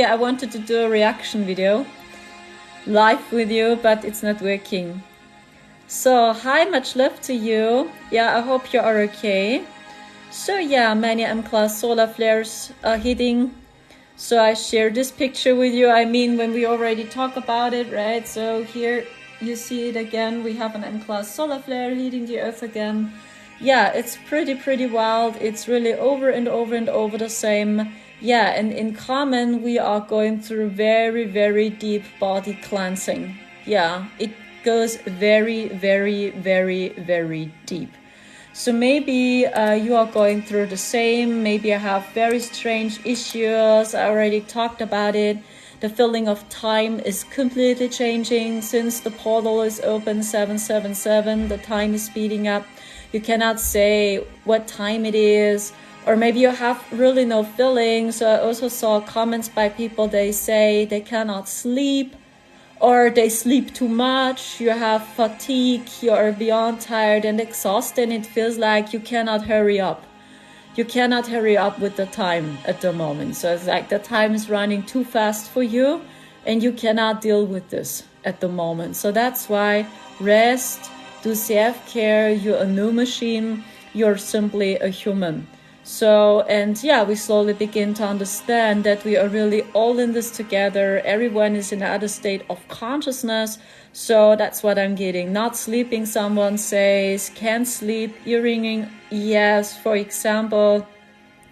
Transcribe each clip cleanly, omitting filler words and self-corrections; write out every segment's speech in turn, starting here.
I wanted to do a reaction video live with you, but it's not working. So hi, much love to you. Yeah, I hope you are okay. So yeah, many M-class solar flares are hitting. So I share this picture with you. I mean, when we already talk about it, right? So here you see it again. We have an M-class solar flare hitting the Earth again. Yeah, it's pretty wild. It's really over and over and over the same. Yeah, and in common, we are going through very deep body cleansing. Yeah, it goes very deep. So maybe you are going through the same. Maybe I have very strange issues. I already talked about it. The feeling of time is completely changing since the portal is open 777. The time is speeding up. You cannot say what time it is. Or maybe you have really no feeling. So I also saw comments by people, they say they cannot sleep or they sleep too much, you have fatigue, you are beyond tired and exhausted, and it feels like you cannot hurry up. You cannot hurry up with the time at the moment. So it's like the time is running too fast for you and you cannot deal with this at the moment. So that's why rest, do self-care, you're a new machine, you're simply a human. So, and yeah, we slowly begin to understand that we are really all in this together. Everyone is in another state of consciousness. So that's what I'm getting. Not sleeping, someone says. Can't sleep, ear ringing. Yes, for example,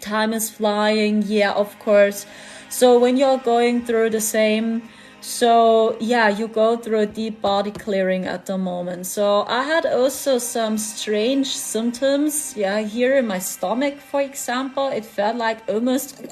time is flying. Yeah, of course. So when you're going through the same, so yeah, you go through a deep body clearing at the moment. So I had also some strange symptoms, yeah, here in my stomach, for example. It felt like almost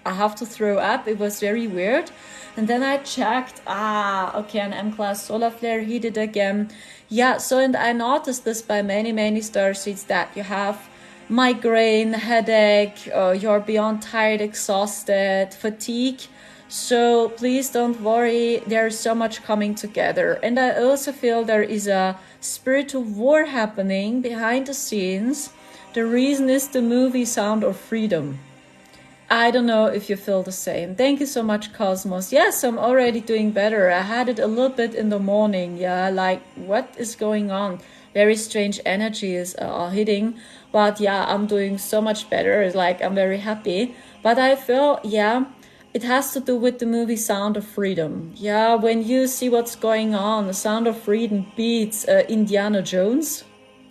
I have to throw up. It was very weird. And then I checked, okay, an M-class solar flare hit it again. Yeah, so and I noticed this by many starseeds, that you have migraine, headache, you're beyond tired, exhausted, fatigue. So please don't worry, there's so much coming together. And I also feel there is a spiritual war happening behind the scenes. The reason is the movie Sound of Freedom. I don't know if you feel the same. Thank you so much, Cosmos. Yes, I'm already doing better. I had it a little bit in the morning. Yeah, like what is going on? Very strange energies are hitting. But yeah, I'm doing so much better. It's like I'm very happy. But I feel, yeah, it has to do with the movie Sound of Freedom. Yeah, when you see what's going on, the Sound of Freedom beats Indiana Jones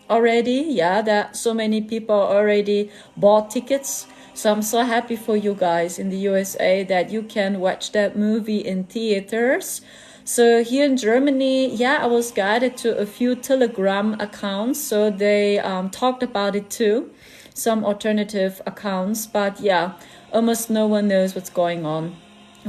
already. Yeah, that so many people already bought tickets. So I'm so happy for you guys in the USA that you can watch that movie in theaters. So here in Germany, yeah, I was guided to a few Telegram accounts. So they talked about it too. Some alternative accounts, but yeah, almost no one knows what's going on.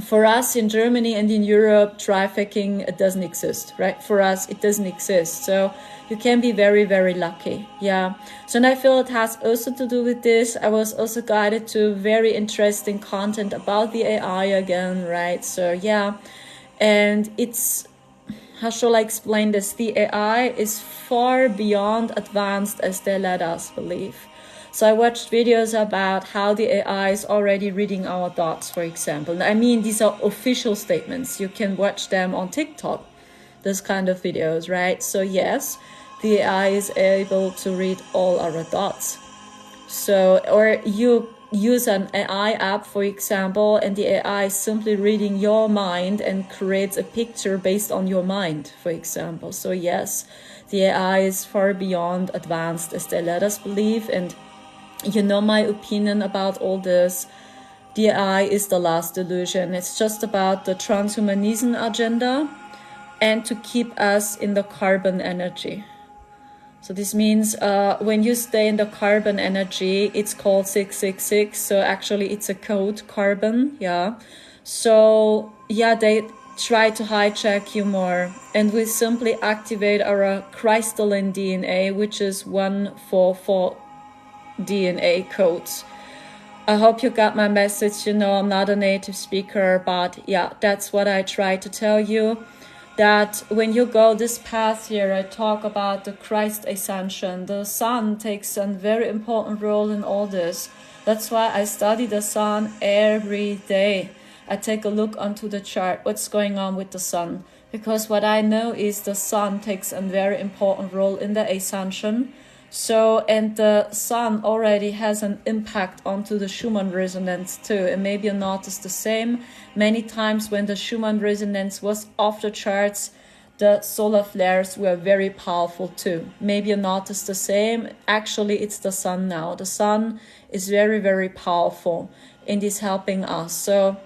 For us in Germany and in Europe, trafficking, it doesn't exist, right? For us, it doesn't exist. So you can be very lucky. Yeah. So and I feel it has also to do with this. I was also guided to very interesting content about the AI again, right? So yeah. And it's, how shall I explain this? The AI is far beyond advanced as they let us believe. So I watched videos about how the AI is already reading our thoughts, for example. I mean, these are official statements. You can watch them on TikTok, this kind of videos, right? So yes, the AI is able to read all our thoughts. So, or you use an AI app, for example, and the AI is simply reading your mind and creates a picture based on your mind, for example. So yes, the AI is far beyond advanced as they let us believe. And you know my opinion about all this. The AI is the last illusion. It's just about the transhumanism agenda and to keep us in the carbon energy. So this means when you stay in the carbon energy, it's called 666. So actually it's a code, carbon, yeah. So yeah, they try to hijack you more. And we simply activate our crystalline DNA, which is 144 DNA codes. I hope you got my message. You know, I'm not a native speaker, but yeah, that's what I try to tell you. That when you go this path here, I talk about the Christ Ascension. The sun takes a very important role in all this. That's why I study the sun every day. I take a look onto the chart, what's going on with the sun. Because what I know is the sun takes a very important role in the Ascension. So, and the sun already has an impact onto the Schumann resonance too. And maybe you noticed the same. Many times when the Schumann resonance was off the charts, the solar flares were very powerful too. Maybe you noticed the same. Actually, it's the sun now. The sun is very, very powerful and is helping us. So,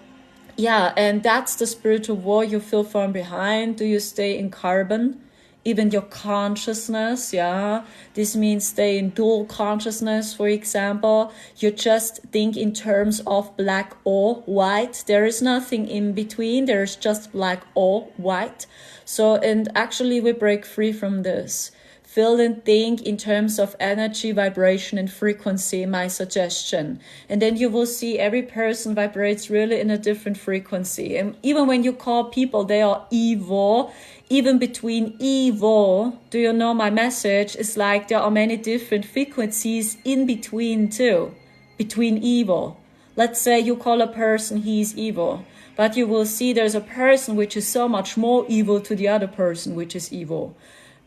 yeah, and that's the spiritual war you feel from behind. Do you stay in carbon? Even your consciousness, yeah. This means stay in dual consciousness, for example. You just think in terms of black or white. There is nothing in between. There is just black or white. So, and actually we break free from this. Feel and think in terms of energy, vibration, and frequency, my suggestion. And then you will see every person vibrates really in a different frequency. And even when you call people, they are evil, even between evil, do you know my message? It's like there are many different frequencies in between too, between evil. Let's say you call a person, he's evil. But you will see there's a person which is so much more evil to the other person, which is evil.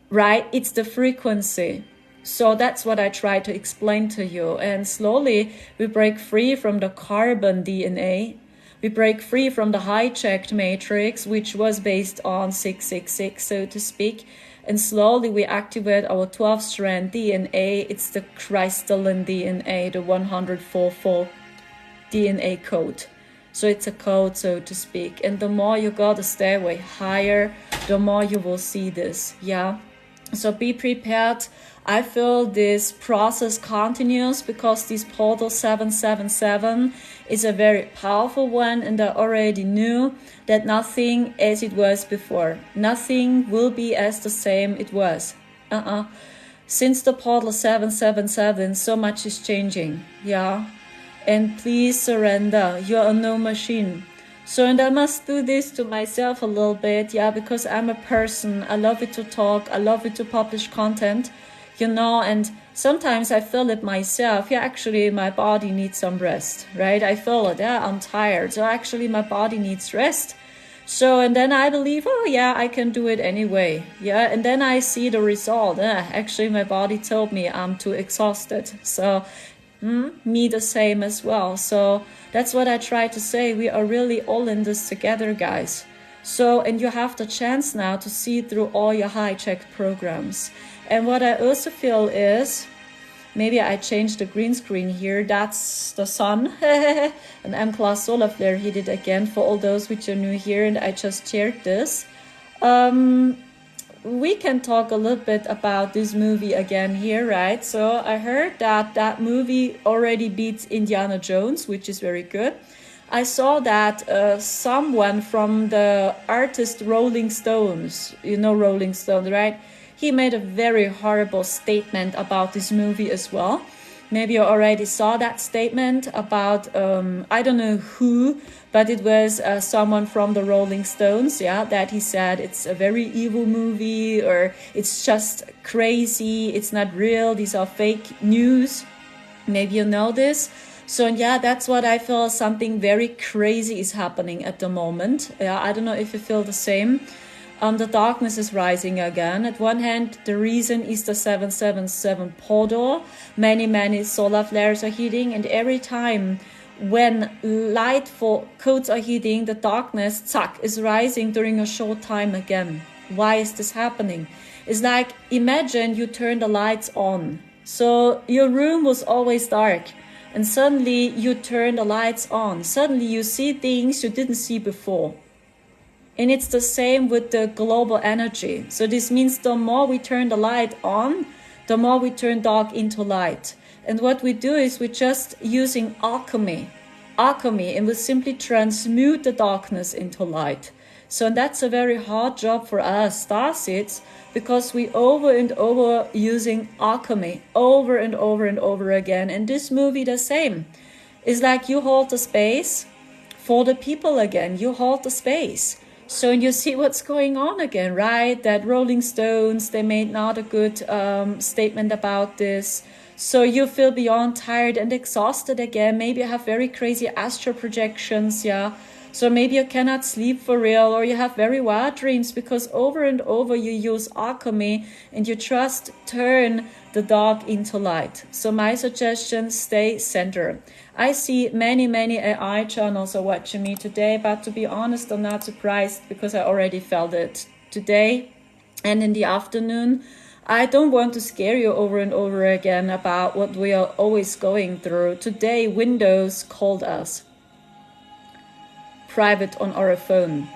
Right? It's the frequency. So that's what I try to explain to you. And slowly we break free from the carbon DNA. We break free from the hijacked matrix, which was based on 666, so to speak. And slowly we activate our 12-strand DNA. It's the crystalline DNA, the 104-fold DNA code. So it's a code, so to speak. And the more you go the stairway higher, the more you will see this. Yeah. So be prepared. I feel this process continues because this portal 777 is a very powerful one, and I already knew that nothing as it was before. Nothing will be as the same it was. Since the portal 777, so much is changing. Yeah. And please surrender. You are no machine. So, and I must do this to myself a little bit, yeah, because I'm a person. I love it to talk. I love it to publish content, you know, and sometimes I feel it myself. Yeah, actually, my body needs some rest, right? I feel it. Yeah, I'm tired. So actually, my body needs rest. So, and then I believe, oh, yeah, I can do it anyway. Yeah, and then I see the result. Actually, my body told me I'm too exhausted. So, me the same as well. So that's what I try to say. We are really all in this together, guys. So, and you have the chance now to see through all your hijacked programs. And what I also feel is, maybe I changed the green screen here. That's the sun. An M-class solar flare hit it again for all those which are new here. And I just shared this. We can talk a little bit about this movie again here, right? So I heard that that movie already beats Indiana Jones, which is very good. I saw that someone from the artist Rolling Stones, you know Rolling Stones, right? He made a very horrible statement about this movie as well. Maybe you already saw that statement about, I don't know who, but it was someone from the Rolling Stones, yeah, that he said it's a very evil movie, or it's just crazy, it's not real, these are fake news. Maybe you know this. So yeah, that's what I feel, something very crazy is happening at the moment. Yeah, I don't know if you feel the same. The darkness is rising again. At one hand, the reason is the 777 portal. Many solar flares are hitting, and every time when lightful codes are hitting, the darkness, zack, is rising during a short time again. Why is this happening? It's like, imagine you turn the lights on. So your room was always dark, and suddenly you turn the lights on. Suddenly you see things you didn't see before. And it's the same with the global energy. So this means the more we turn the light on, the more we turn dark into light. And what we do is we're just using alchemy, and we simply transmute the darkness into light. So that's a very hard job for us starseeds, because we over and over using alchemy, over and over and over again. And this movie the same. It's like you hold the space for the people again. You hold the space. So you see what's going on again, right? That Rolling Stones, they made not a good statement about this. So you feel beyond tired and exhausted again. Maybe you have very crazy astral projections, yeah. So maybe you cannot sleep for real, or you have very wild dreams because over and over you use alchemy and you just turn the dark into light. So my suggestion, stay centered. I see many AI channels are watching me today, but to be honest, I'm not surprised because I already felt it today and in the afternoon. I don't want to scare you over and over again about what we are always going through. Today, Windows called us private on our phone.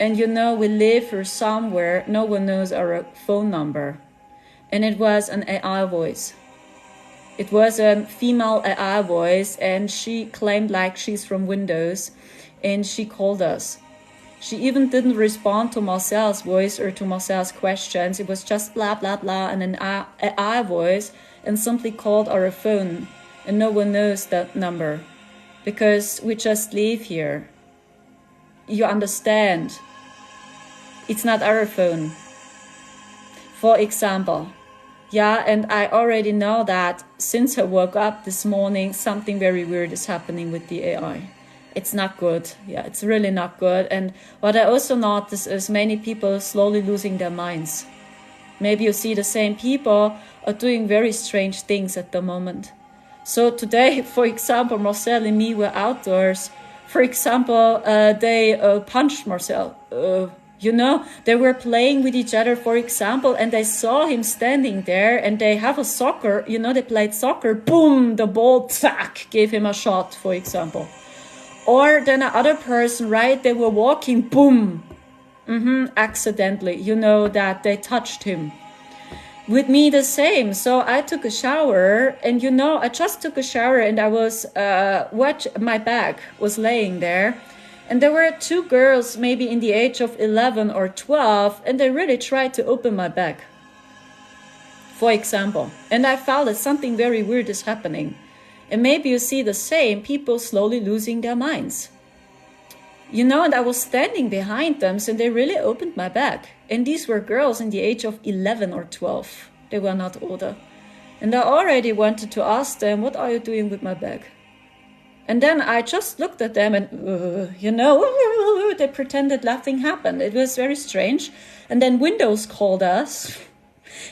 And you know, we live here somewhere, no one knows our phone number. And it was an AI voice. It was a female AI voice, and she claimed like she's from Windows, and she called us. She even didn't respond to Marcel's voice or to Marcel's questions. It was just blah, blah, blah, and an AI voice, and simply called our phone. And no one knows that number because we just live here. You understand? It's not our phone. For example, yeah, and I already know that since I woke up this morning, something very weird is happening with the AI. It's not good. Yeah, it's really not good. And what I also notice is many people slowly losing their minds. Maybe you see the same people are doing very strange things at the moment. So today, for example, Marcel and me were outdoors. For example, they punched Marcel. You know, they were playing with each other, for example, and they saw him standing there and they have a soccer, you know, they played soccer, boom, the ball, zack, gave him a shot, for example. Or then another person, right, they were walking, boom, accidentally, you know, that they touched him. With me, the same. So I took a shower and, you know, I just took a shower and I was, my bag was laying there. And there were two girls, maybe in the age of 11 or 12, and they really tried to open my bag, for example. And I felt that something very weird is happening. And maybe you see the same, people slowly losing their minds. You know, and I was standing behind them, so they really opened my bag. And these were girls in the age of 11 or 12. They were not older. And I already wanted to ask them, what are you doing with my bag? And then I just looked at them and, you know, they pretended nothing happened. It was very strange. And then Windows called us.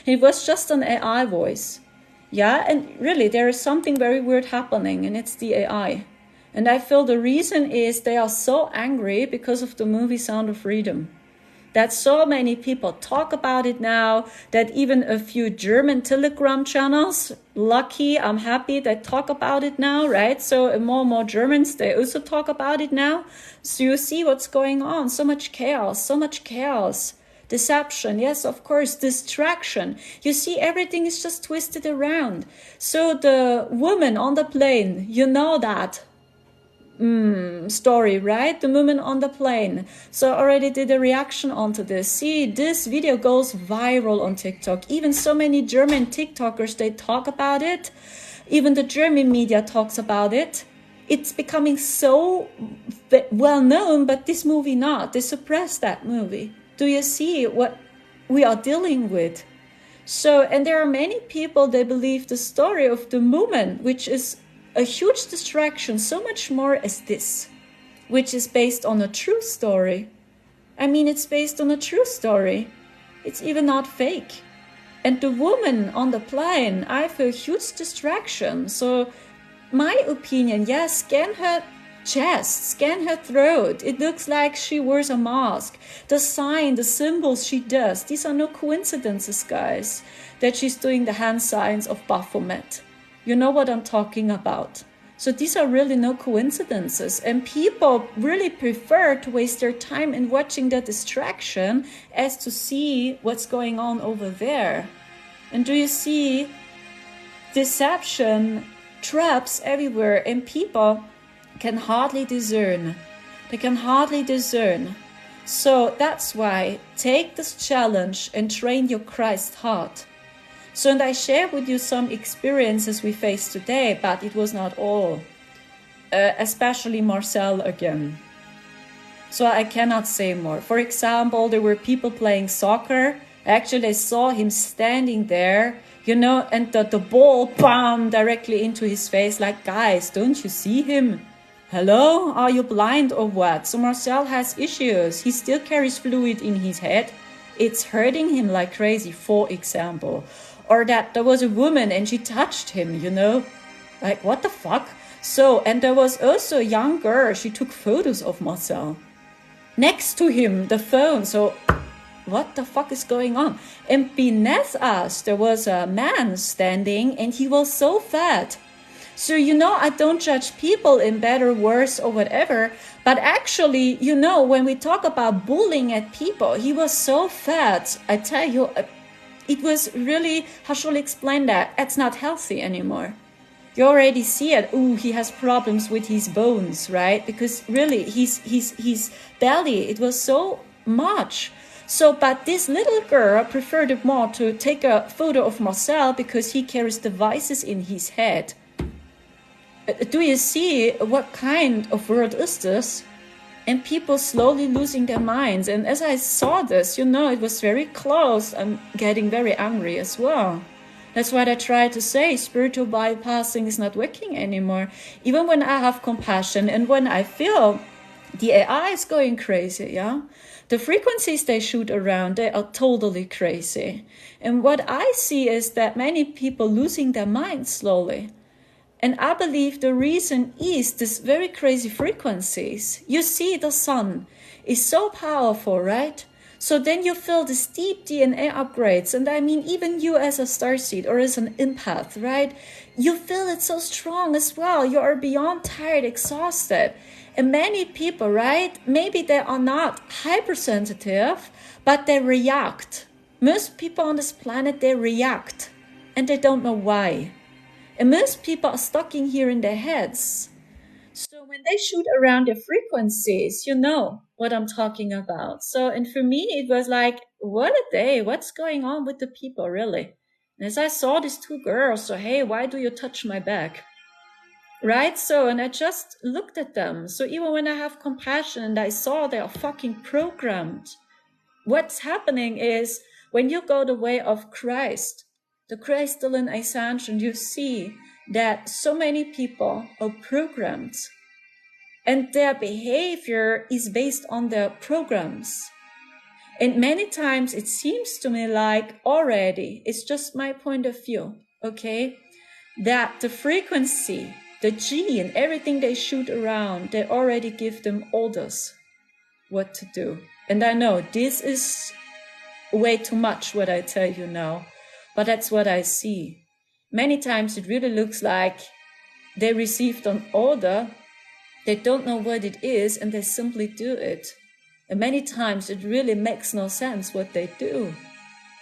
It was just an AI voice. Yeah, and really, there is something very weird happening, and it's the AI. And I feel the reason is they are so angry because of the movie Sound of Freedom. That so many people talk about it now, that even a few German Telegram channels, lucky, I'm happy, they talk about it now, right? So more and more Germans, they also talk about it now. So you see what's going on, so much chaos. Deception, yes, of course, distraction. You see, everything is just twisted around. So the woman on the plane, you know that story, right? The woman on the plane. So I already did a reaction onto this. See, this video goes viral on TikTok. Even so many German TikTokers, they talk about it. Even the German media talks about it. It's becoming so well known, but this movie not. They suppress that movie. Do you see what we are dealing with? So, and there are many people, they believe the story of the woman, which is a huge distraction, so much more as this, which is based on a true story. I mean, it's based on a true story. It's even not fake. And the woman on the plane, I feel huge distraction. So my opinion, yes, scan her chest, scan her throat. It looks like she wears a mask. The sign, the symbols she does, these are no coincidences, guys, that she's doing the hand signs of Baphomet. You know what I'm talking about. So these are really no coincidences. And people really prefer to waste their time in watching the distraction as to see what's going on over there. And do you see deception, traps everywhere, and people can hardly discern. They can hardly discern. So that's why take this challenge and train your Christ heart. So, and I share with you some experiences we faced today, but it was not all. Especially Marcel again. So I cannot say more. For example, there were people playing soccer. Actually, I saw him standing there, you know, and the ball, bam, directly into his face. Like, guys, don't you see him? hello, are you blind or what? So Marcel has issues. He still carries fluid in his head. It's hurting him like crazy, for example. Or that there was a woman and she touched him, you know? Like, what the fuck? So, and there was also a young girl, she took photos of Marcel. Next to him, the phone, so what the fuck is going on? And beneath us, there was a man standing and he was so fat. So, you know, I don't judge people in better, worse, or whatever. But actually, you know, when we talk about bullying at people, he was so fat. I tell you, it was really, how shall I explain that? It's not healthy anymore. You already see it. Ooh, he has problems with his bones, right? Because really, his belly, it was so much. So, but this little girl preferred more to take a photo of Marcel because he carries devices in his head. Do you see what kind of world is this? And people slowly losing their minds. And as I saw this, you know, it was very close. I'm getting very angry as well. That's what I try to say. Spiritual bypassing is not working anymore. Even when I have compassion and when I feel the AI is going crazy, yeah? The frequencies they shoot around, they are totally crazy. And what I see is that many people losing their minds slowly. And I believe the reason is this very crazy frequencies. You see, the sun is so powerful, right? So then you feel these deep DNA upgrades. And I mean, even you as a starseed or as an empath, right? You feel it so strong as well. You are beyond tired, exhausted. And many people, right? Maybe they are not hypersensitive, but they react. Most people on this planet, they react. And they don't know why. And most people are stuck in here in their heads. So when they shoot around the frequencies, you know what I'm talking about. So, and for me, it was like, what a day. What's going on with the people, really? And as I saw these two girls, so, hey, why do you touch my back? Right? So, and I just looked at them. So even when I have compassion and I saw they are fucking programmed, what's happening is when you go the way of Christ, the crystalline Ascension, you see that so many people are programmed and their behavior is based on their programs. And many times it seems to me like already, it's just my point of view, okay, that the frequency, the G and everything they shoot around, they already give them orders what to do. And I know this is way too much what I tell you now. But that's what I see. Many times it really looks like they received an order, they don't know what it is, and they simply do it. And many times it really makes no sense what they do.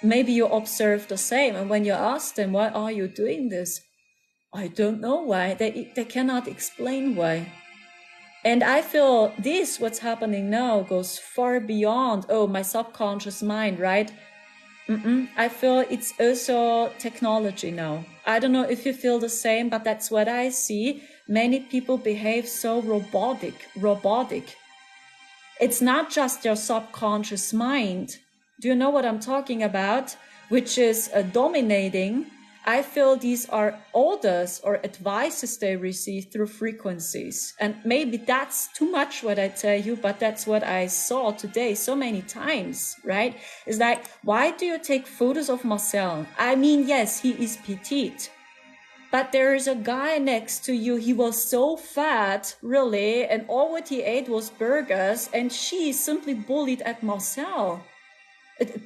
Maybe you observe the same, and when you ask them, why are you doing this? I don't know why. They cannot explain why. And I feel this, what's happening now, goes far beyond, oh, my subconscious mind, right? I feel it's also technology now. I don't know if you feel the same, but that's what I see. Many people behave so robotic. It's not just your subconscious mind. Do you know what I'm talking about? Which is dominating. I feel these are orders or advices they receive through frequencies. And maybe that's too much what I tell you, but that's what I saw today so many times, right? It's like, why do you take photos of Marcel? I mean, yes, he is petite, but there is a guy next to you. He was so fat, really, and all what he ate was burgers, and she simply bullied at Marcel.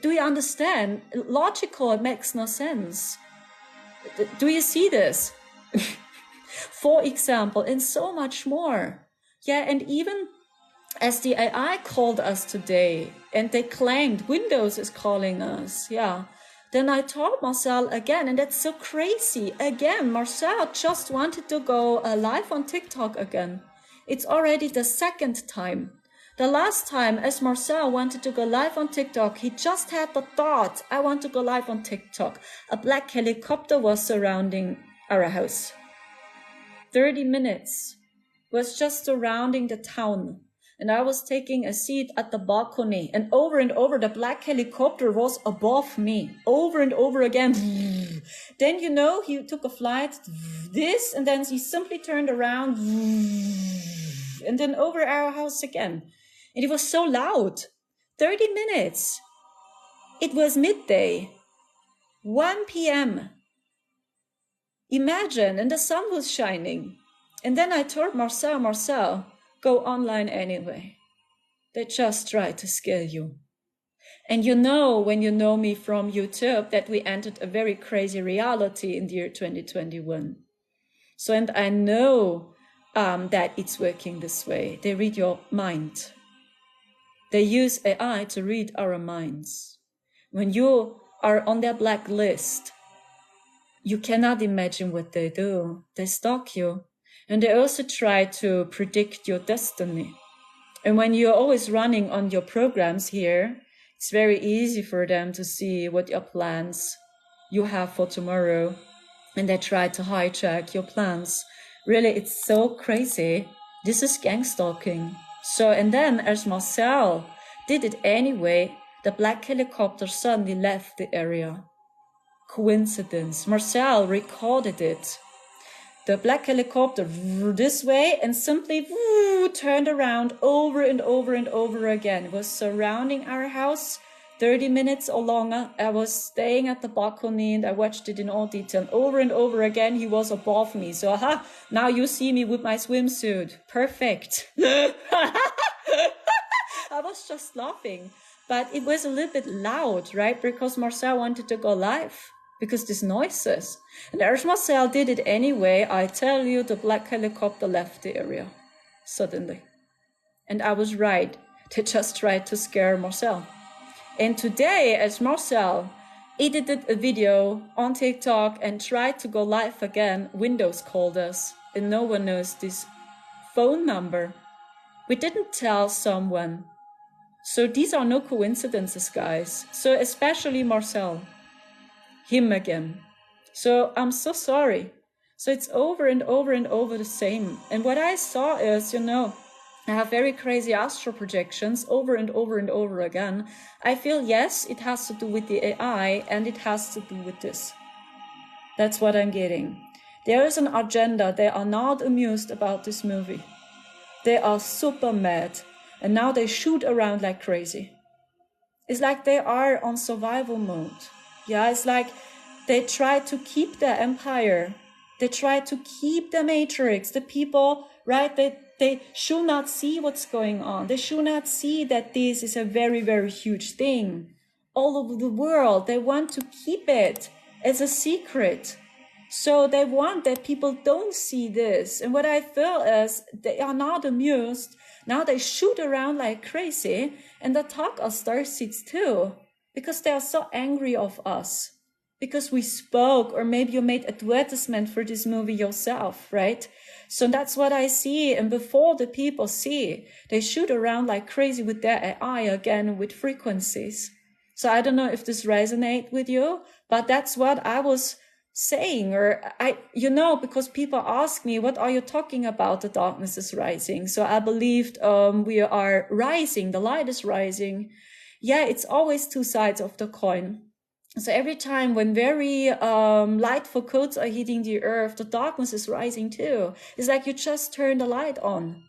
Do you understand? Logical, it makes no sense. Do you see this? For example, and so much more. Yeah, and even as the AI called us today, and they claimed Windows is calling us, yeah, then I told Marcel again, and that's so crazy. Again, Marcel just wanted to go live on TikTok again. It's already the second time. The last time, as Marcel wanted to go live on TikTok, he just had the thought, I want to go live on TikTok. A black helicopter was surrounding our house. 30 minutes was just surrounding the town. And I was taking a seat at the balcony. And over, the black helicopter was above me. Over and over again. Then, you know, he took a flight. This, and then he simply turned around. and then over our house again. And it was so loud. 30 minutes. It was midday, 1 p.m. Imagine, and the sun was shining. And then I told Marcel, go online anyway. They just try to scare you. And you know, when you know me from YouTube, that we entered a very crazy reality in the year 2021. So, and I know that it's working this way. They read your mind. They use AI to read our minds. When you are on their blacklist, you cannot imagine what they do. They stalk you. And they also try to predict your destiny. And when you're always running on your programs here, it's very easy for them to see what your plans you have for tomorrow. And they try to hijack your plans. Really, it's so crazy. This is gang stalking. So, and then as Marcel did it anyway, the black helicopter suddenly left the area. Coincidence. Marcel recorded it. The black helicopter this way and simply turned around over and over and over again. It was surrounding our house 30 minutes or longer. I was staying at the balcony and I watched it in all detail. Over and over again, he was above me. So, now you see me with my swimsuit. Perfect. I was just laughing. But it was a little bit loud, right? Because Marcel wanted to go live. Because these noises. And as Marcel did it anyway, I tell you, the black helicopter left the area. Suddenly. And I was right. They just tried to scare Marcel. And today, as Marcel edited a video on TikTok and tried to go live again, Windows called us. And no one knows this phone number. We didn't tell someone. So these are no coincidences, guys. So especially Marcel. Him again. So I'm so sorry. So it's over and over and over the same. And what I saw is, I have very crazy astral projections over and over and over again. I feel, yes, it has to do with the AI and it has to do with this. That's what I'm getting. There is an agenda. They are not amused about this movie. They are super mad. And now they shoot around like crazy. It's like they are on survival mode. Yeah, it's like they try to keep their empire. They try to keep the matrix. The people, right, they should not see what's going on. They should not see that this is a very, very huge thing. All over the world, they want to keep it as a secret. So they want that people don't see this. And what I feel is they are not amused. Now they shoot around like crazy. And the talk of starseeds too. Because they are so angry of us. Because we spoke, or maybe you made advertisement for this movie yourself, right? So that's what I see. And before the people see, they shoot around like crazy with their AI again, with frequencies. So I don't know if this resonates with you, but that's what I was saying. Or because people ask me, what are you talking about? The darkness is rising. So I believed we are rising. The light is rising. Yeah, it's always two sides of the coin. So every time when very lightful codes are hitting the earth, the darkness is rising too. It's like you just turn the light on.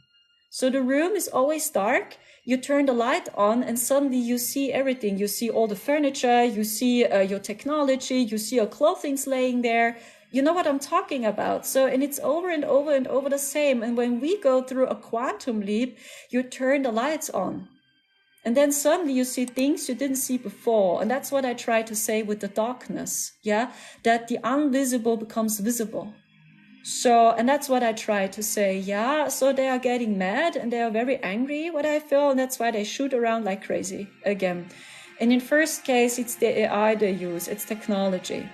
So the room is always dark. You turn the light on and suddenly you see everything. You see all the furniture, you see your technology, you see your clothing laying there. You know what I'm talking about. So, and it's over and over and over the same. And when we go through a quantum leap, you turn the lights on. And then suddenly you see things you didn't see before. And that's what I try to say with the darkness. Yeah. That the invisible becomes visible. So, and that's what I try to say. Yeah. So they are getting mad and they are very angry, what I feel. And that's why they shoot around like crazy again. And in first case, it's the AI they use. It's technology.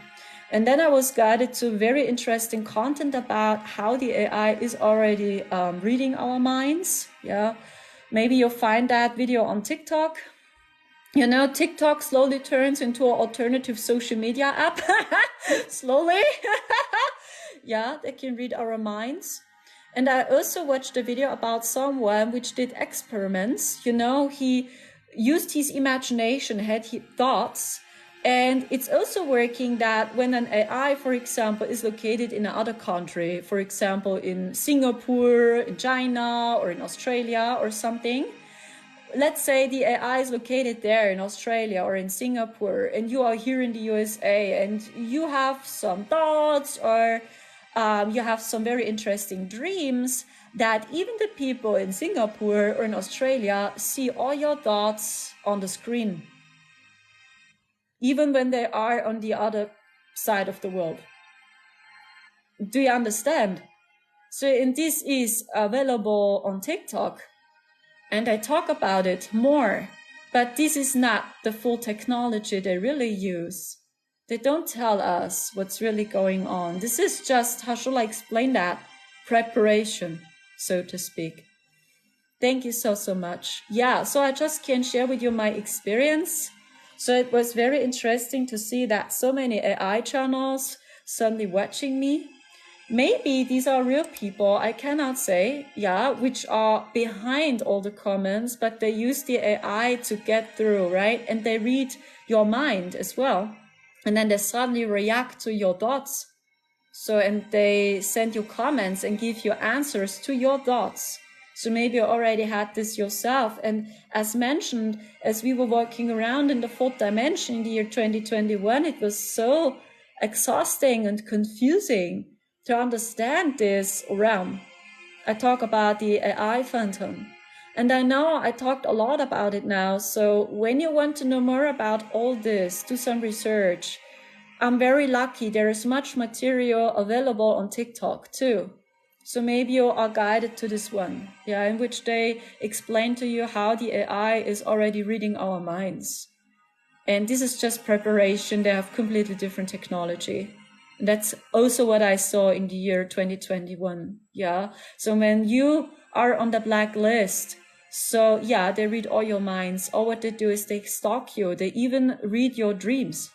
And then I was guided to very interesting content about how the AI is already reading our minds. Yeah. Maybe you'll find that video on TikTok. TikTok slowly turns into an alternative social media app. Slowly. Yeah, they can read our minds. And I also watched a video about someone which did experiments. He used his imagination, had his thoughts, And it's also working that when an AI, for example, is located in another country, for example, in Singapore, in China, or in Australia or something, let's say the AI is located there in Australia or in Singapore, and you are here in the USA, and you have some thoughts or you have some very interesting dreams, that even the people in Singapore or in Australia see all your thoughts on the screen, even when they are on the other side of the world. Do you understand? So, and this is available on TikTok, and I talk about it more, but this is not the full technology they really use. They don't tell us what's really going on. This is just, how shall I explain that? Preparation, so to speak. Thank you so much. Yeah, so I just can share with you my experience. So it was very interesting to see that so many AI channels suddenly watching me. Maybe these are real people, I cannot say, yeah, which are behind all the comments, but they use the AI to get through, right? And they read your mind as well. And then they suddenly react to your thoughts. So, and they send you comments and give you answers to your thoughts. So maybe you already had this yourself. And as mentioned, as we were walking around in the fourth dimension in the year 2021, it was so exhausting and confusing to understand this realm. I talk about the AI phantom. And I know I talked a lot about it now. So when you want to know more about all this, do some research. I'm very lucky. There is much material available on TikTok too. So maybe you are guided to this one, yeah, in which they explain to you how the AI is already reading our minds. And this is just preparation. They have completely different technology. And that's also what I saw in the year 2021. Yeah. So when you are on the blacklist, so yeah, they read all your minds. Or what they do is they stalk you. They even read your dreams.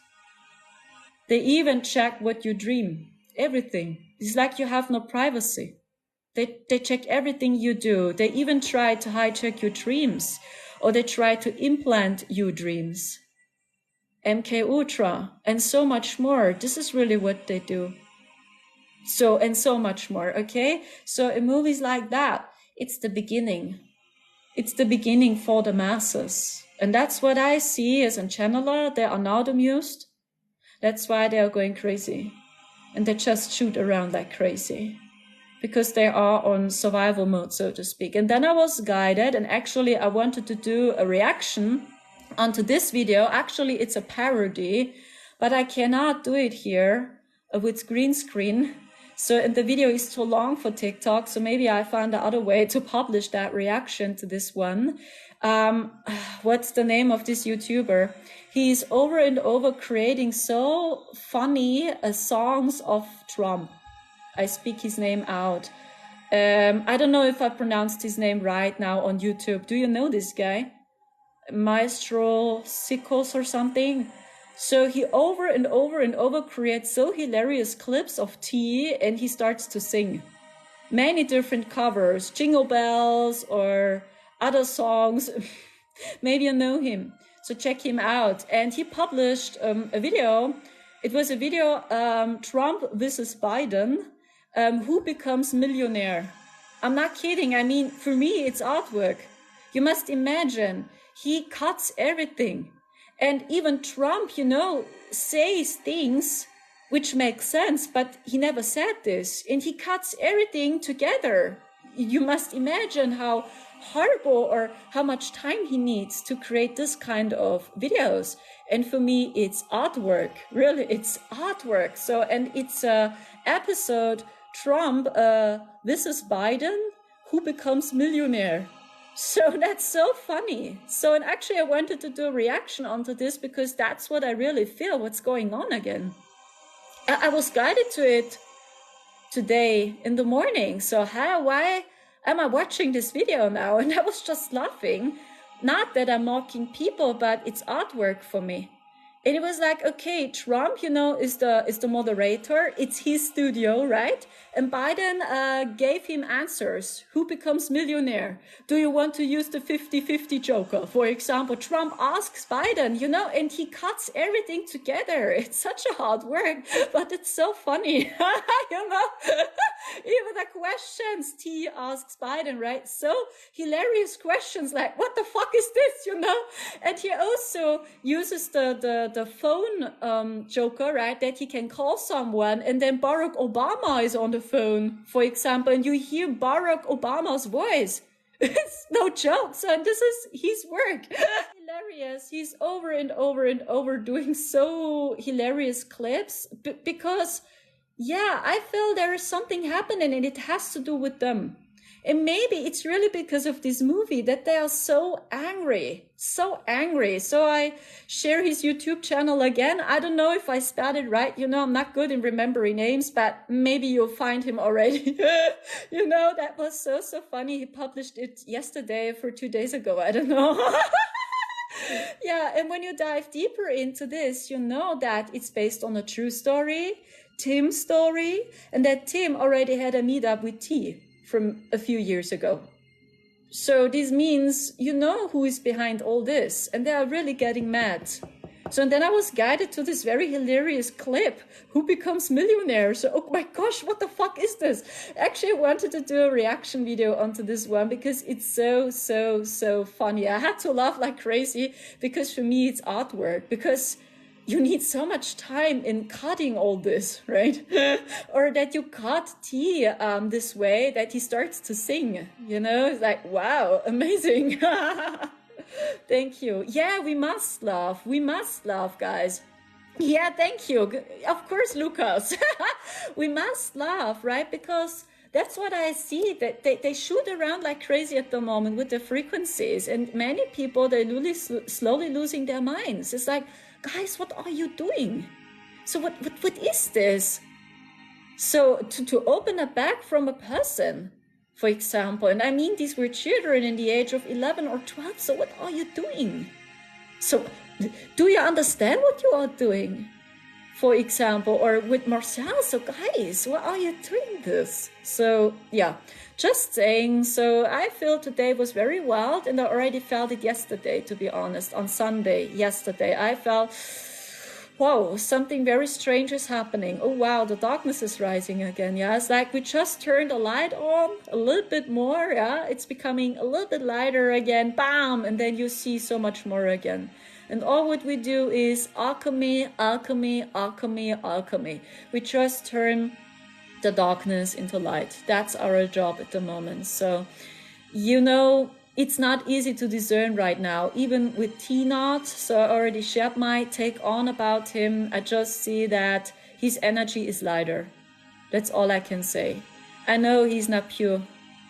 They even check what you dream. Everything. It's like you have no privacy. They check everything you do. They even try to hijack your dreams, or they try to implant you dreams. MK Ultra, and so much more. This is really what they do. So, and so much more, okay? So in movies like that, it's the beginning. It's the beginning for the masses. And that's what I see as a channeler. They are now amused. That's why they are going crazy. And they just shoot around like crazy, because they are on survival mode, so to speak. And then I was guided, and actually I wanted to do a reaction onto this video. Actually, it's a parody, but I cannot do it here with green screen. So, and the video is too long for TikTok. So maybe I found the other way to publish that reaction to this one. What's the name of this YouTuber? He's over and over creating so funny songs of Trump. I speak his name out. I don't know if I pronounced his name right now on YouTube. Do you know this guy? Maestro Sickles or something? So he over and over and over creates so hilarious clips of tea, and he starts to sing many different covers, Jingle Bells or other songs. Maybe you know him. So check him out. And he published a video. It was a video, Trump versus Biden. Who becomes millionaire? I'm not kidding. I mean, for me, it's artwork. You must imagine, he cuts everything. And even Trump, you know, says things which make sense, but he never said this. And he cuts everything together. You must imagine how horrible or how much time he needs to create this kind of videos. And for me, it's artwork. Really, it's artwork. So, and it's a episode, Trump versus Biden, who becomes millionaire. So that's so funny. So, and actually I wanted to do a reaction onto this because that's what I really feel, what's going on again. I was guided to it today in the morning. So why am I watching this video now? And I was just laughing. Not that I'm mocking people, but it's artwork for me. And it was like, okay, Trump, you know, is the moderator. It's his studio, right? And Biden gave him answers. Who becomes millionaire? Do you want to use the 50-50 joker? For example, Trump asks Biden, you know, and he cuts everything together. It's such a hard work, but it's so funny, you know? Even the questions T asks Biden, right? So hilarious questions like, what the fuck is this, you know? And he also uses the phone joker, right? That he can call someone and then Barack Obama is on the phone, for example, and you hear Barack Obama's voice. It's no joke. So this is his work. Hilarious. He's over and over and over doing so hilarious clips because, yeah, I feel there is something happening and it has to do with them. And maybe it's really because of this movie that they are so angry, so angry. So I share his YouTube channel again. I don't know if I spelled it right. You know, I'm not good in remembering names, but maybe you'll find him already. You know, that was so funny. He published it yesterday for 2 days ago. I don't know. Yeah. And when you dive deeper into this, you know that it's based on a true story, Tim's story, and that Tim already had a meetup with T from a few years ago. So this means you know who is behind all this, and they are really getting mad. So and then I was guided to this very hilarious clip, who becomes millionaire? So, oh my gosh, what the fuck is this? Actually, I wanted to do a reaction video onto this one because it's so funny. I had to laugh like crazy because for me it's artwork, because you need so much time in cutting all this, right? Or that you cut T this way that he starts to sing, you know? It's like, wow, amazing. Thank you. Yeah, we must laugh. We must laugh, guys. Yeah, thank you. Of course, Lucas. We must laugh, right? Because that's what I see, that they shoot around like crazy at the moment with the frequencies. And many people, they're really slowly losing their minds. It's like, guys, what are you doing? So what is this? So to open a bag from a person, for example, and I mean, these were children in the age of 11 or 12. So what are you doing? So do you understand what you are doing? For example, or with Marcel, so guys, why are you doing this? So yeah, just saying. So I feel today was very wild, and I already felt it yesterday, to be honest, on Sunday, yesterday. I felt, wow, something very strange is happening. Oh wow, the darkness is rising again. Yeah, it's like we just turned the light on a little bit more. Yeah, it's becoming a little bit lighter again, bam, and then you see so much more again. And all what we do is alchemy, alchemy, alchemy, alchemy. We just turn the darkness into light. That's our job at the moment. So, you know, it's not easy to discern right now, even with T-Naught. So I already shared my take on about him. I just see that his energy is lighter. That's all I can say. I know he's not pure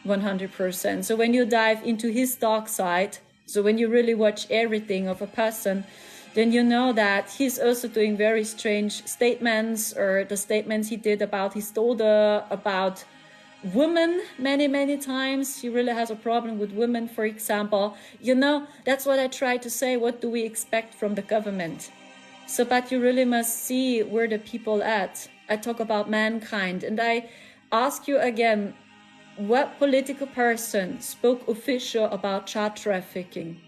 100%. So when you dive into his dark side, so when you really watch everything of a person, then you know that he's also doing very strange statements, or the statements he did about his daughter, about women many times. He really has a problem with women, for example. You know, that's what I try to say. What do we expect from the government? So, but you really must see where the people at. I talk about mankind, and I ask you again, what political person spoke official about child trafficking?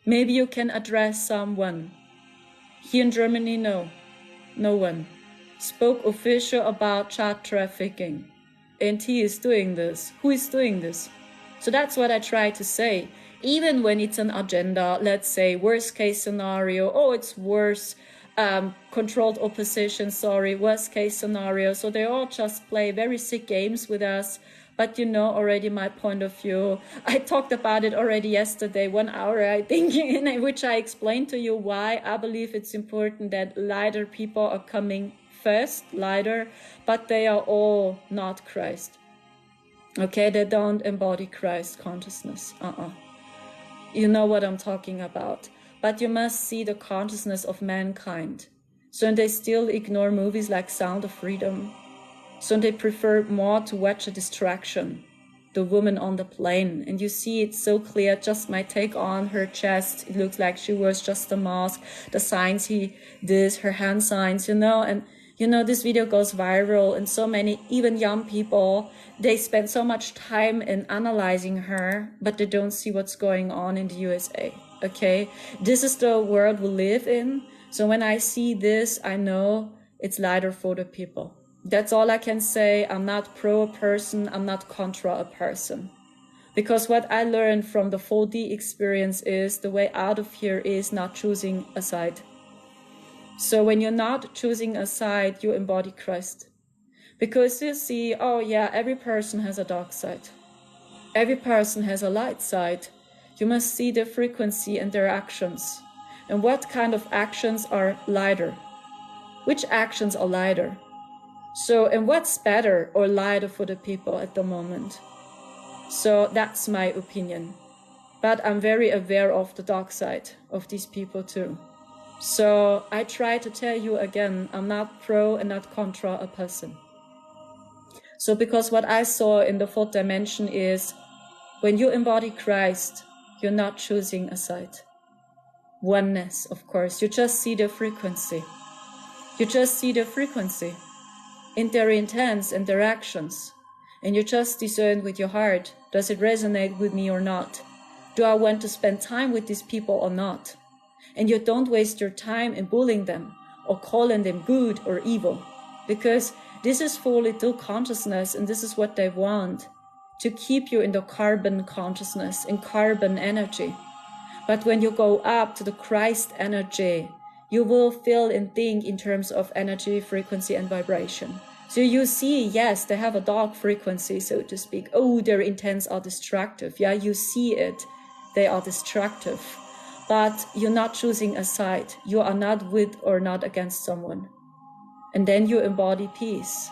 Maybe you can address someone. Here in Germany, no one spoke official about child trafficking. And he is doing this. Who is doing this? So that's what I try to say. Even when it's an agenda, let's say worst case scenario, oh, it's worse, controlled opposition, worst case scenario. So they all just play very sick games with us. But you know already my point of view. I talked about it already yesterday, 1 hour, I think, in which I explained to you why I believe it's important that lighter people are coming first, lighter, but they are all not Christ. Okay, they don't embody Christ consciousness. You know what I'm talking about. But you must see the consciousness of mankind. So they still ignore movies like Sound of Freedom. So they prefer more to watch a distraction. the woman on the plane, and you see it so clear, just my take on her chest. It looks like she wears just a mask, the signs he did, her hand signs, and this video goes viral, and so many, even young people, they spend so much time in analyzing her, but they don't see what's going on in the USA, okay? This is the world we live in. So when I see this, I know it's lighter for the people. That's all I can say. I'm not pro a person, I'm not contra a person. Because what I learned from the 4D experience is the way out of here is not choosing a side. So when you're not choosing a side, you embody Christ. Because you see, oh yeah, every person has a dark side. Every person has a light side. You must see their frequency and their actions. And what kind of actions are lighter? Which actions are lighter? So, and what's better or lighter for the people at the moment? So that's my opinion. But I'm very aware of the dark side of these people too. So I try to tell you again, I'm not pro and not contra a person. So because what I saw in the fourth dimension is when you embody Christ, you're not choosing a side. Oneness, of course. You just see the frequency. You just see the frequency in their intents and their actions. And you just discern with your heart, does it resonate with me or not? Do I want to spend time with these people or not? And you don't waste your time in bullying them or calling them good or evil, because this is fully through consciousness, and this is what they want, to keep you in the carbon consciousness, in carbon energy. But when you go up to the Christ energy, you will feel and think in terms of energy, frequency, and vibration. So you see, yes, they have a dark frequency, so to speak. Oh, their intents are destructive. Yeah, you see it. They are destructive. But you're not choosing a side. You are not with or not against someone. And then you embody peace.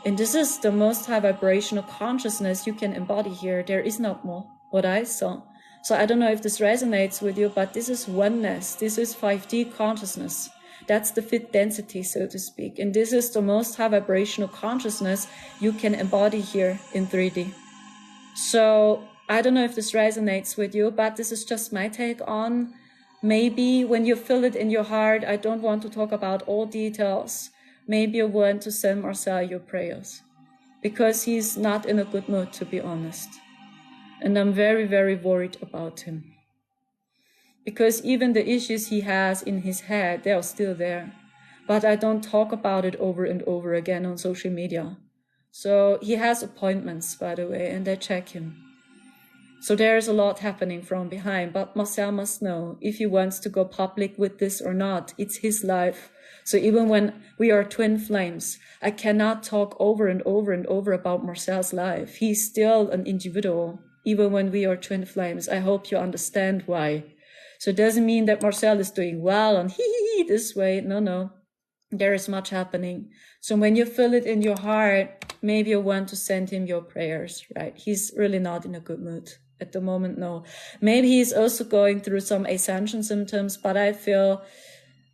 And this is the most high vibrational consciousness you can embody here. There is not more, what I saw. So I don't know if this resonates with you, but this is oneness. This is 5D consciousness. That's the fifth density, so to speak. And this is the most high vibrational consciousness you can embody here in 3D. So I don't know if this resonates with you, but this is just my take on. Maybe when you feel it in your heart, I don't want to talk about all details. Maybe you want to send Marcel your prayers, because he's not in a good mood, to be honest. And I'm very, very worried about him. Because even the issues he has in his head, they are still there. But I don't talk about it over and over again on social media. So he has appointments, by the way, and they check him. So there's a lot happening from behind. But Marcel must know if he wants to go public with this or not. It's his life. So even when we are twin flames, I cannot talk over and over and over about Marcel's life. He's still an individual, even when we are twin flames. I hope you understand why. So it doesn't mean that Marcel is doing well and this way. No. There is much happening. So when you feel it in your heart, maybe you want to send him your prayers, right? He's really not in a good mood at the moment, no. Maybe he's also going through some Ascension symptoms, but I feel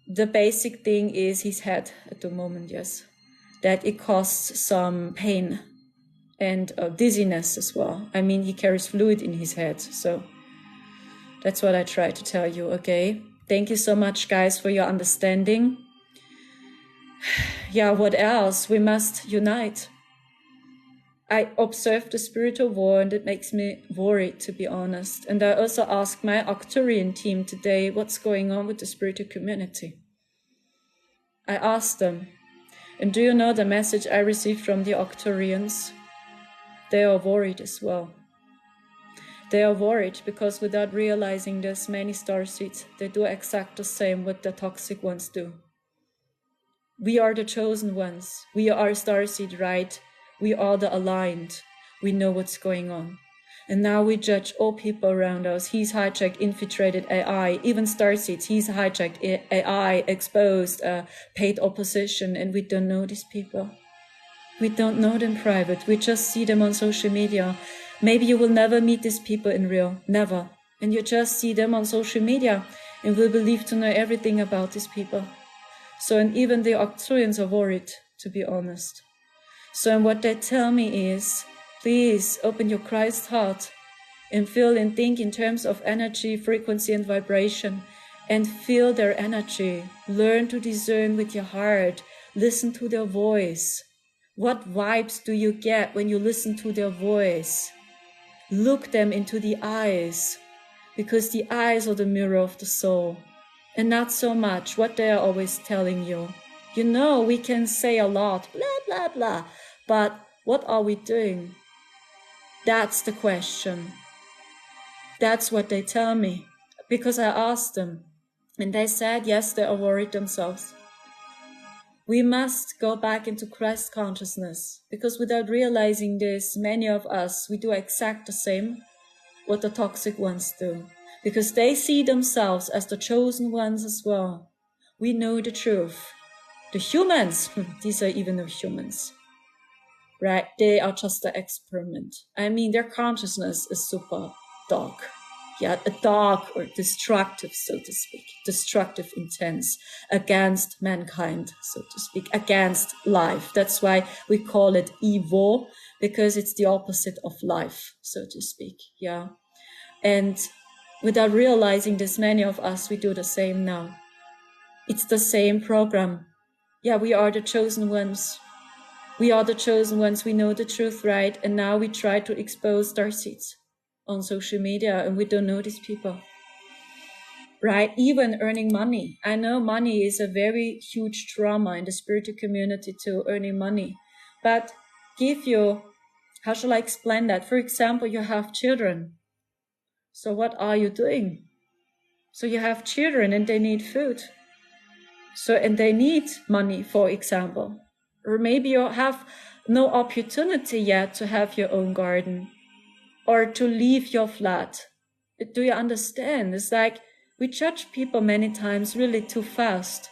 the basic thing is his head at the moment, yes. That it causes some pain and dizziness as well. I mean, he carries fluid in his head, so that's what I try to tell you, okay? Thank you so much, guys, for your understanding. Yeah, what else? We must unite. I observe the spiritual war, and it makes me worried, to be honest. And I also asked my Arcturian team today, what's going on with the spiritual community? I asked them, and do you know the message I received from the Arcturians? They are worried as well. They are worried because without realizing this, many starseeds, they do exact the same what the toxic ones do. We are the chosen ones. We are starseed, right? We are the aligned. We know what's going on. And now we judge all people around us. He's hijacked, infiltrated AI, even starseeds. He's hijacked AI, exposed, paid opposition, and we don't know these people. We don't know them private. We just see them on social media. Maybe you will never meet these people in real, never. And you just see them on social media and will believe to know everything about these people. So, and even the Arcturians are worried, to be honest. So, and what they tell me is, please open your Christ heart and feel and think in terms of energy, frequency, and vibration, and feel their energy. Learn to discern with your heart. Listen to their voice. What vibes do you get when you listen to their voice? Look them into the eyes, because the eyes are the mirror of the soul, and not so much what they are always telling you. You know, we can say a lot, blah, blah, blah, but what are we doing? That's the question. That's what they tell me, because I asked them, and they said, yes, they are worried themselves. We must go back into Christ consciousness, because without realizing this, many of us, we do exact the same what the toxic ones do, because they see themselves as the chosen ones as well. We know the truth. The humans, these are even no humans, right? They are just an experiment. I mean, their consciousness is super dark. Yeah, a dark or destructive, so to speak, destructive intense against mankind, so to speak, against life. That's why we call it evil, because it's the opposite of life, so to speak. Yeah. And without realizing this, many of us, we do the same now. It's the same program. Yeah, we are the chosen ones. We are the chosen ones. We know the truth, right? And now we try to expose starseeds on social media, and we don't know these people, right? Even earning money. I know money is a very huge trauma in the spiritual community too, earning money. But give you, how shall I explain that? For example, you have children. So what are you doing? So you have children and they need food. So, and they need money, for example. Or maybe you have no opportunity yet to have your own garden, or to leave your flat. Do you understand? It's like we judge people many times really too fast,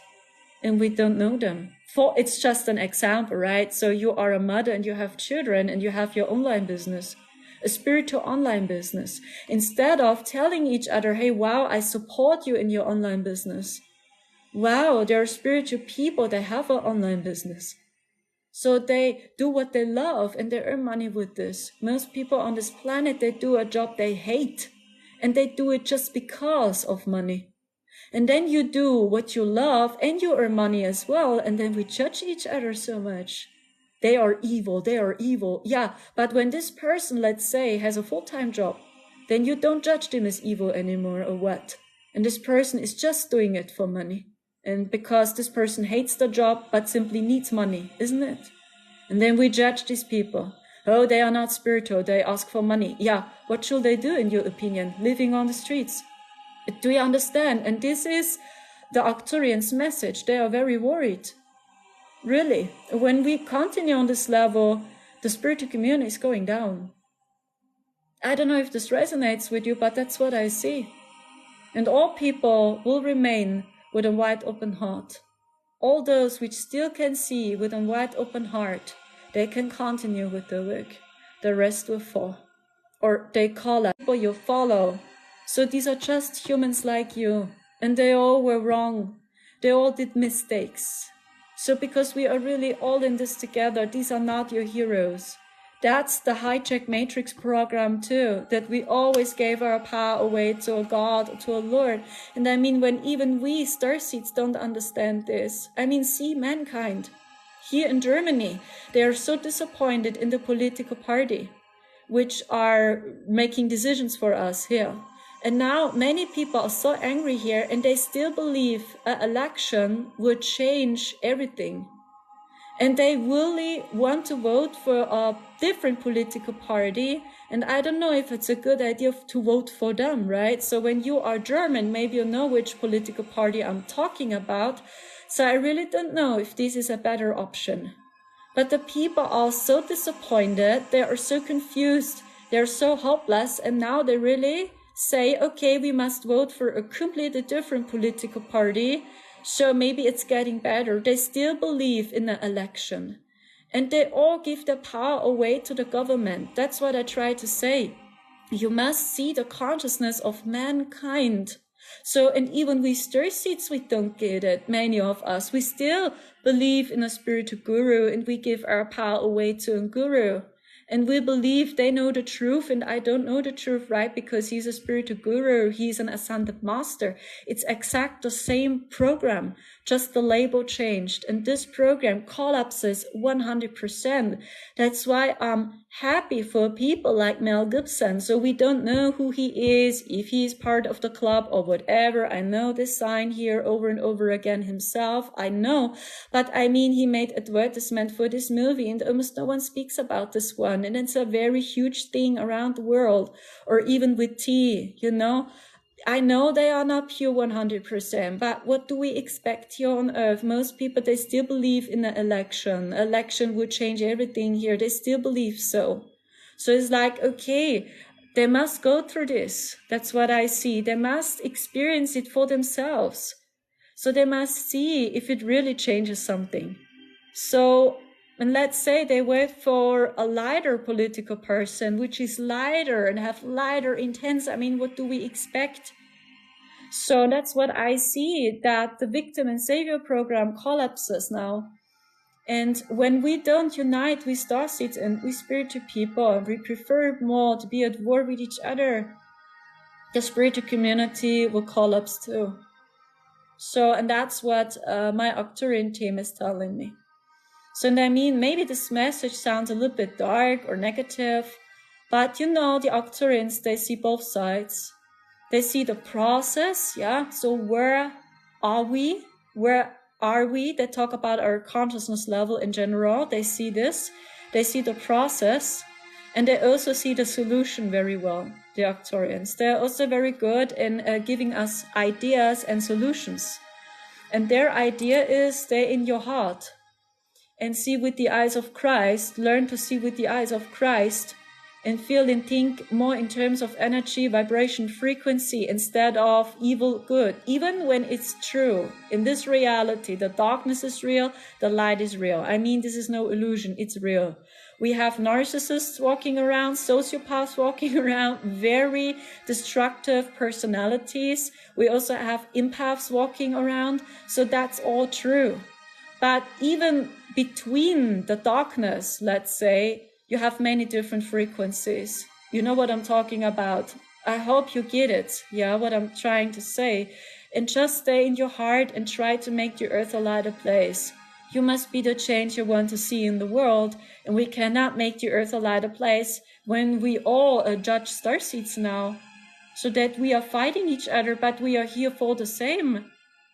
and we don't know them. It's just an example, right? So you are a mother and you have children and you have your online business, a spiritual online business. Instead of telling each other, hey, wow, I support you in your online business. Wow, there are spiritual people that have an online business. So they do what they love and they earn money with this. Most people on this planet, they do a job they hate, and they do it just because of money. And then you do what you love and you earn money as well. And then we judge each other so much. They are evil. They are evil. Yeah. But when this person, let's say, has a full-time job, then you don't judge them as evil anymore or what. And this person is just doing it for money. And because this person hates the job, but simply needs money, isn't it? And then we judge these people. Oh, they are not spiritual. They ask for money. Yeah. What should they do, in your opinion? Living on the streets. Do you understand? And this is the Arcturians' message. They are very worried. Really. When we continue on this level, the spiritual community is going down. I don't know if this resonates with you, but that's what I see. And all people will remain with a wide open heart. All those which still can see with a wide open heart, they can continue with the work. The rest will fall. Or they call it people you follow. So these are just humans like you. And they all were wrong. They all did mistakes. So because we are really all in this together, these are not your heroes. That's the hijack matrix program too, that we always gave our power away to a God, to a Lord. And I mean, when even we starseeds don't understand this, I mean, see mankind. Here in Germany, they are so disappointed in the political party, which are making decisions for us here. And now many people are so angry here, and they still believe an election would change everything. And they really want to vote for a different political party. And I don't know if it's a good idea to vote for them, right? So when you are German, maybe you know which political party I'm talking about. So I really don't know if this is a better option. But the people are so disappointed. They are so confused. They're so hopeless. And now they really say, okay, we must vote for a completely different political party. So maybe it's getting better. They still believe in an election. And they all give their power away to the government. That's what I try to say. You must see the consciousness of mankind. So, and even we starseeds, we don't get it. Many of us, we still believe in a spiritual guru, and we give our power away to a guru. And we believe they know the truth and I don't know the truth, right? Because he's a spiritual guru, he's an ascended master. It's exact the same program, just the label changed. And this program collapses 100%. That's why I'm happy for people like Mel Gibson. So we don't know who he is, if he's part of the club or whatever. I know this sign here over and over again himself. I know. But I mean, he made advertisement for this movie and almost no one speaks about this one. And it's a very huge thing around the world, or even with tea, you know. I know they are not pure 100%, but what do we expect here on earth? Most people, they still believe in the election. Election would change everything here. They still believe so. So it's like, okay, they must go through this. That's what I see. They must experience it for themselves. So they must see if it really changes something. So, and let's say they wait for a lighter political person, which is lighter and have lighter intents. I mean, what do we expect? So that's what I see, that the victim and savior program collapses now. And when we don't unite with starseeds and with spiritual people, and we prefer more to be at war with each other, the spiritual community will collapse too. So, and that's what my Arcturian team is telling me. So, I mean, maybe this message sounds a little bit dark or negative, but you know, the Arcturians, they see both sides. They see the process, yeah? So where are we? Where are we? They talk about our consciousness level in general. They see this. They see the process. And they also see the solution very well, the Arcturians. They're also very good in giving us ideas and solutions. And their idea is stay in your heart and see with the eyes of Christ, learn to see with the eyes of Christ, and feel and think more in terms of energy, vibration, frequency, instead of evil, good. Even when it's true, in this reality, the darkness is real, the light is real. I mean, this is no illusion, it's real. We have narcissists walking around, sociopaths walking around, very destructive personalities. We also have empaths walking around, so that's all true. But even between the darkness, let's say, you have many different frequencies. You know what I'm talking about. I hope you get it, yeah, what I'm trying to say. And just stay in your heart and try to make the earth a lighter place. You must be the change you want to see in the world. And we cannot make the earth a lighter place when we all judge starseeds now. So that we are fighting each other, but we are here for the same.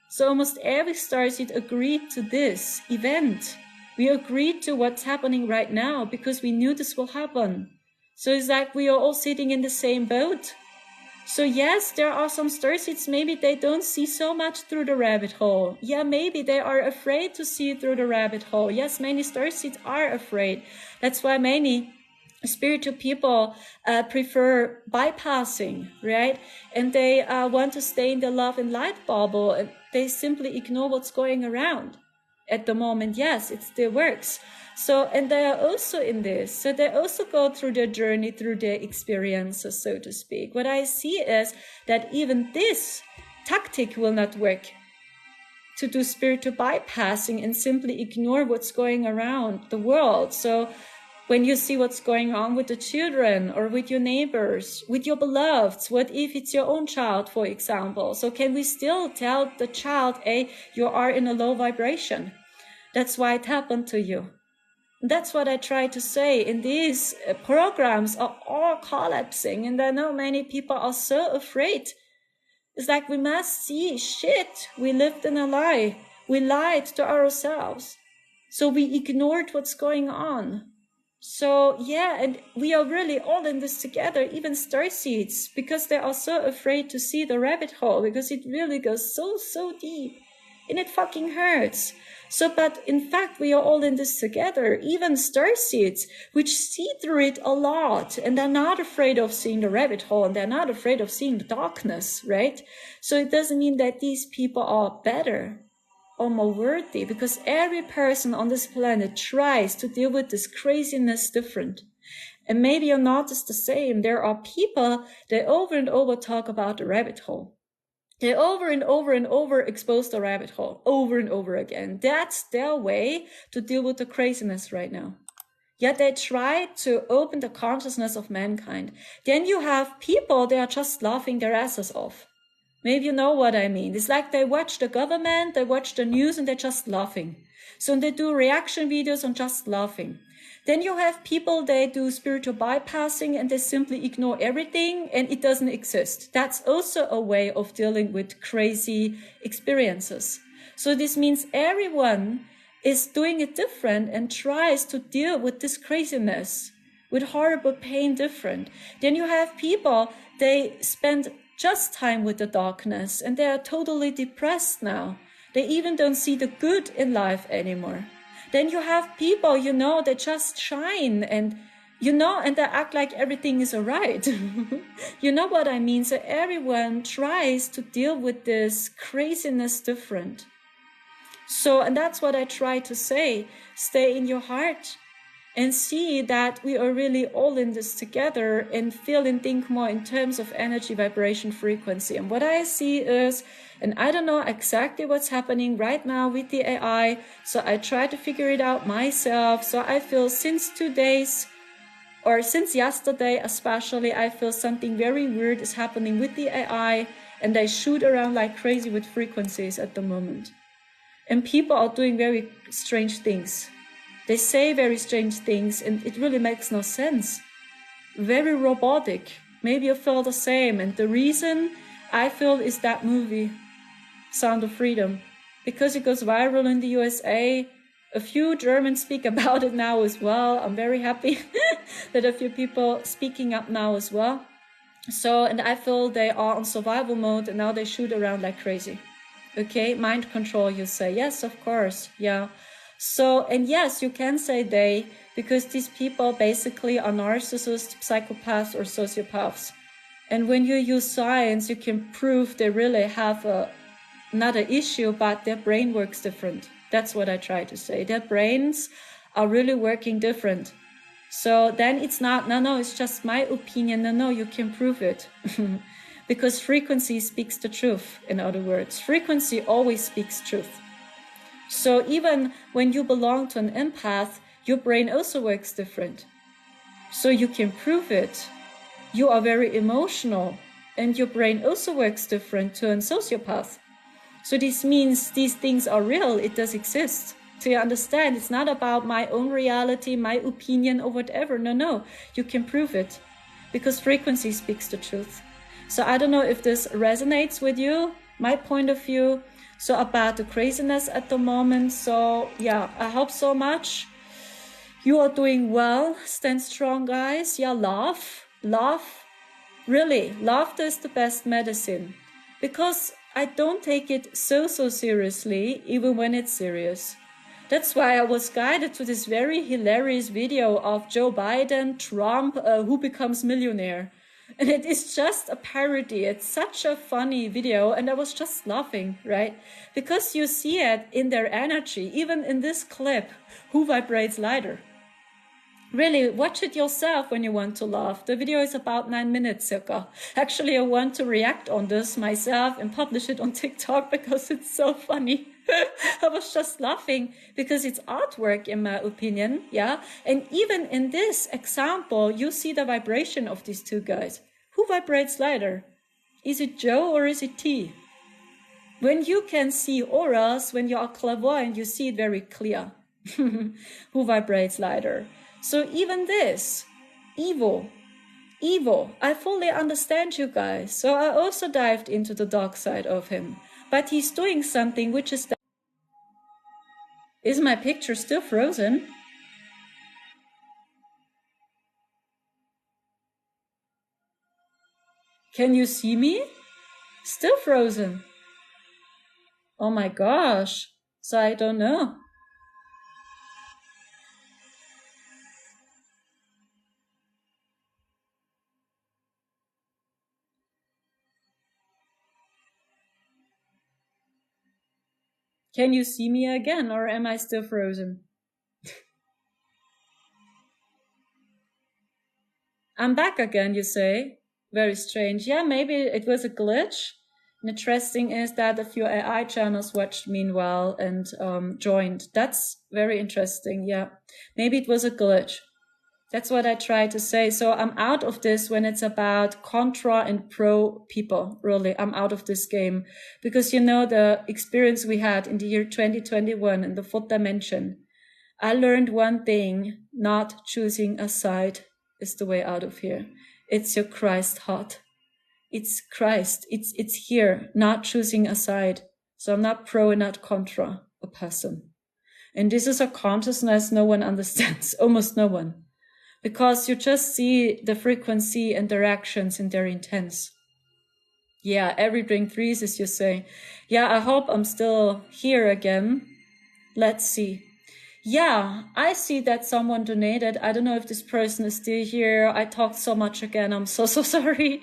So almost every starseed agreed to this event. We agreed to what's happening right now because we knew this will happen. So it's like we are all sitting in the same boat. So yes, there are some starseeds, maybe they don't see so much through the rabbit hole. Yeah, maybe they are afraid to see through the rabbit hole. Yes, many starseeds are afraid. That's why many spiritual people prefer bypassing, right? And they want to stay in the love and light bubble, and they simply ignore what's going around. At the moment, yes, it still works. So, and they are also in this. So they also go through their journey, through their experiences, so to speak. What I see is that even this tactic will not work, to do spiritual bypassing and simply ignore what's going around the world. So when you see what's going on with the children or with your neighbors, with your beloveds, what if it's your own child, for example? So can we still tell the child, hey, you are in a low vibration? That's why it happened to you. That's what I try to say. And these programs are all collapsing. And I know many people are so afraid. It's like we must see shit. We lived in a lie. We lied to ourselves. So we ignored what's going on. So yeah, and we are really all in this together, even starseeds, because they are so afraid to see the rabbit hole, because it really goes so deep and it fucking hurts. So, but in fact, we are all in this together, even starseeds, which see through it a lot, and they're not afraid of seeing the rabbit hole, and they're not afraid of seeing the darkness, right? So it doesn't mean that these people are better or more worthy, because every person on this planet tries to deal with this craziness different. And maybe you'll notice the same. There are people that over and over talk about the rabbit hole. They over and over expose the rabbit hole over and over again. That's their way to deal with the craziness right now. Yet they try to open the consciousness of mankind. Then you have people, they are just laughing their asses off. Maybe you know what I mean. It's like they watch the government, they watch the news, and they're just laughing. So they do reaction videos on just laughing. Then you have people, they do spiritual bypassing and they simply ignore everything and it doesn't exist. That's also a way of dealing with crazy experiences. So this means everyone is doing it different and tries to deal with this craziness, with horrible pain different. Then you have people, they spend just time with the darkness and they are totally depressed now. They even don't see the good in life anymore. Then you have people, you know, they just shine and, you know, and they act like everything is all right. You know what I mean? So everyone tries to deal with this craziness different. So, and that's what I try to say. Stay in your heart and see that we are really all in this together and feel and think more in terms of energy, vibration, frequency. And what I see is, and I don't know exactly what's happening right now with the AI, so I try to figure it out myself. So I feel since 2 days, or since yesterday especially, I feel something very weird is happening with the AI, and they shoot around like crazy with frequencies at the moment. And people are doing very strange things. They say very strange things, and it really makes no sense. Very robotic. Maybe you feel the same. And the reason I feel is that movie, Sound of Freedom, because it goes viral in the USA. A few Germans speak about it now as well. I'm very happy that a few people speaking up now as well. So, and I feel they are on survival mode, and now they shoot around like crazy. Okay, mind control, you say. Yes, of course. Yeah. So, and yes, you can say they, because these people basically are narcissists, psychopaths, or sociopaths. And when you use science, you can prove they really have another issue, but their brain works different. That's what I try to say. Their brains are really working different. So then it's not, no, it's just my opinion. No, you can prove it. Because frequency speaks the truth, in other words. Frequency always speaks truth. So even when you belong to an empath, your brain also works different. So you can prove it. You are very emotional, and your brain also works different to a sociopath. So this means these things are real, it does exist. So you understand, it's not about my own reality, my opinion, or whatever. No, you can prove it. Because frequency speaks the truth. So I don't know if this resonates with you, my point of view, so about the craziness at the moment. So yeah, I hope so much. You are doing well. Stand strong, guys. Yeah, laugh. Really, laughter is the best medicine. Because I don't take it so seriously, even when it's serious. That's why I was guided to this very hilarious video of Joe Biden, Trump, who becomes millionaire. And it is just a parody. It's such a funny video. And I was just laughing, right? Because you see it in their energy, even in this clip, who vibrates lighter. Really, watch it yourself when you want to laugh. The video is about 9 minutes circa. Actually, I want to react on this myself and publish it on TikTok because it's so funny. I was just laughing because it's artwork, in my opinion. Yeah. And even in this example, you see the vibration of these two guys. Who vibrates lighter? Is it Joe or is it T? When you can see auras, when you are clairvoyant, you see it very clear. Who vibrates lighter? So even this, evil, I fully understand you guys. So I also dived into the dark side of him. But he's doing something which is... Is my picture still frozen? Can you see me? Still frozen. Oh my gosh. So I don't know. Can you see me again, or am I still frozen? I'm back again, you say? Very strange. Yeah, maybe it was a glitch. And interesting is that a few AI channels watched meanwhile and joined. That's very interesting, yeah. Maybe it was a glitch. That's what I try to say. So I'm out of this when it's about contra and pro people. Really, I'm out of this game. Because, you know, the experience we had in the year 2021 in the fourth dimension, I learned one thing: not choosing a side is the way out of here. It's your Christ heart. It's Christ. It's here, not choosing a side. So I'm not pro and not contra a person. And this is a consciousness no one understands, almost no one. Because you just see the frequency and directions in their intents. Yeah, everything freezes, you say. Yeah, I hope I'm still here again. Let's see. Yeah, I see that someone donated. I don't know if this person is still here. I talked so much again. I'm so sorry.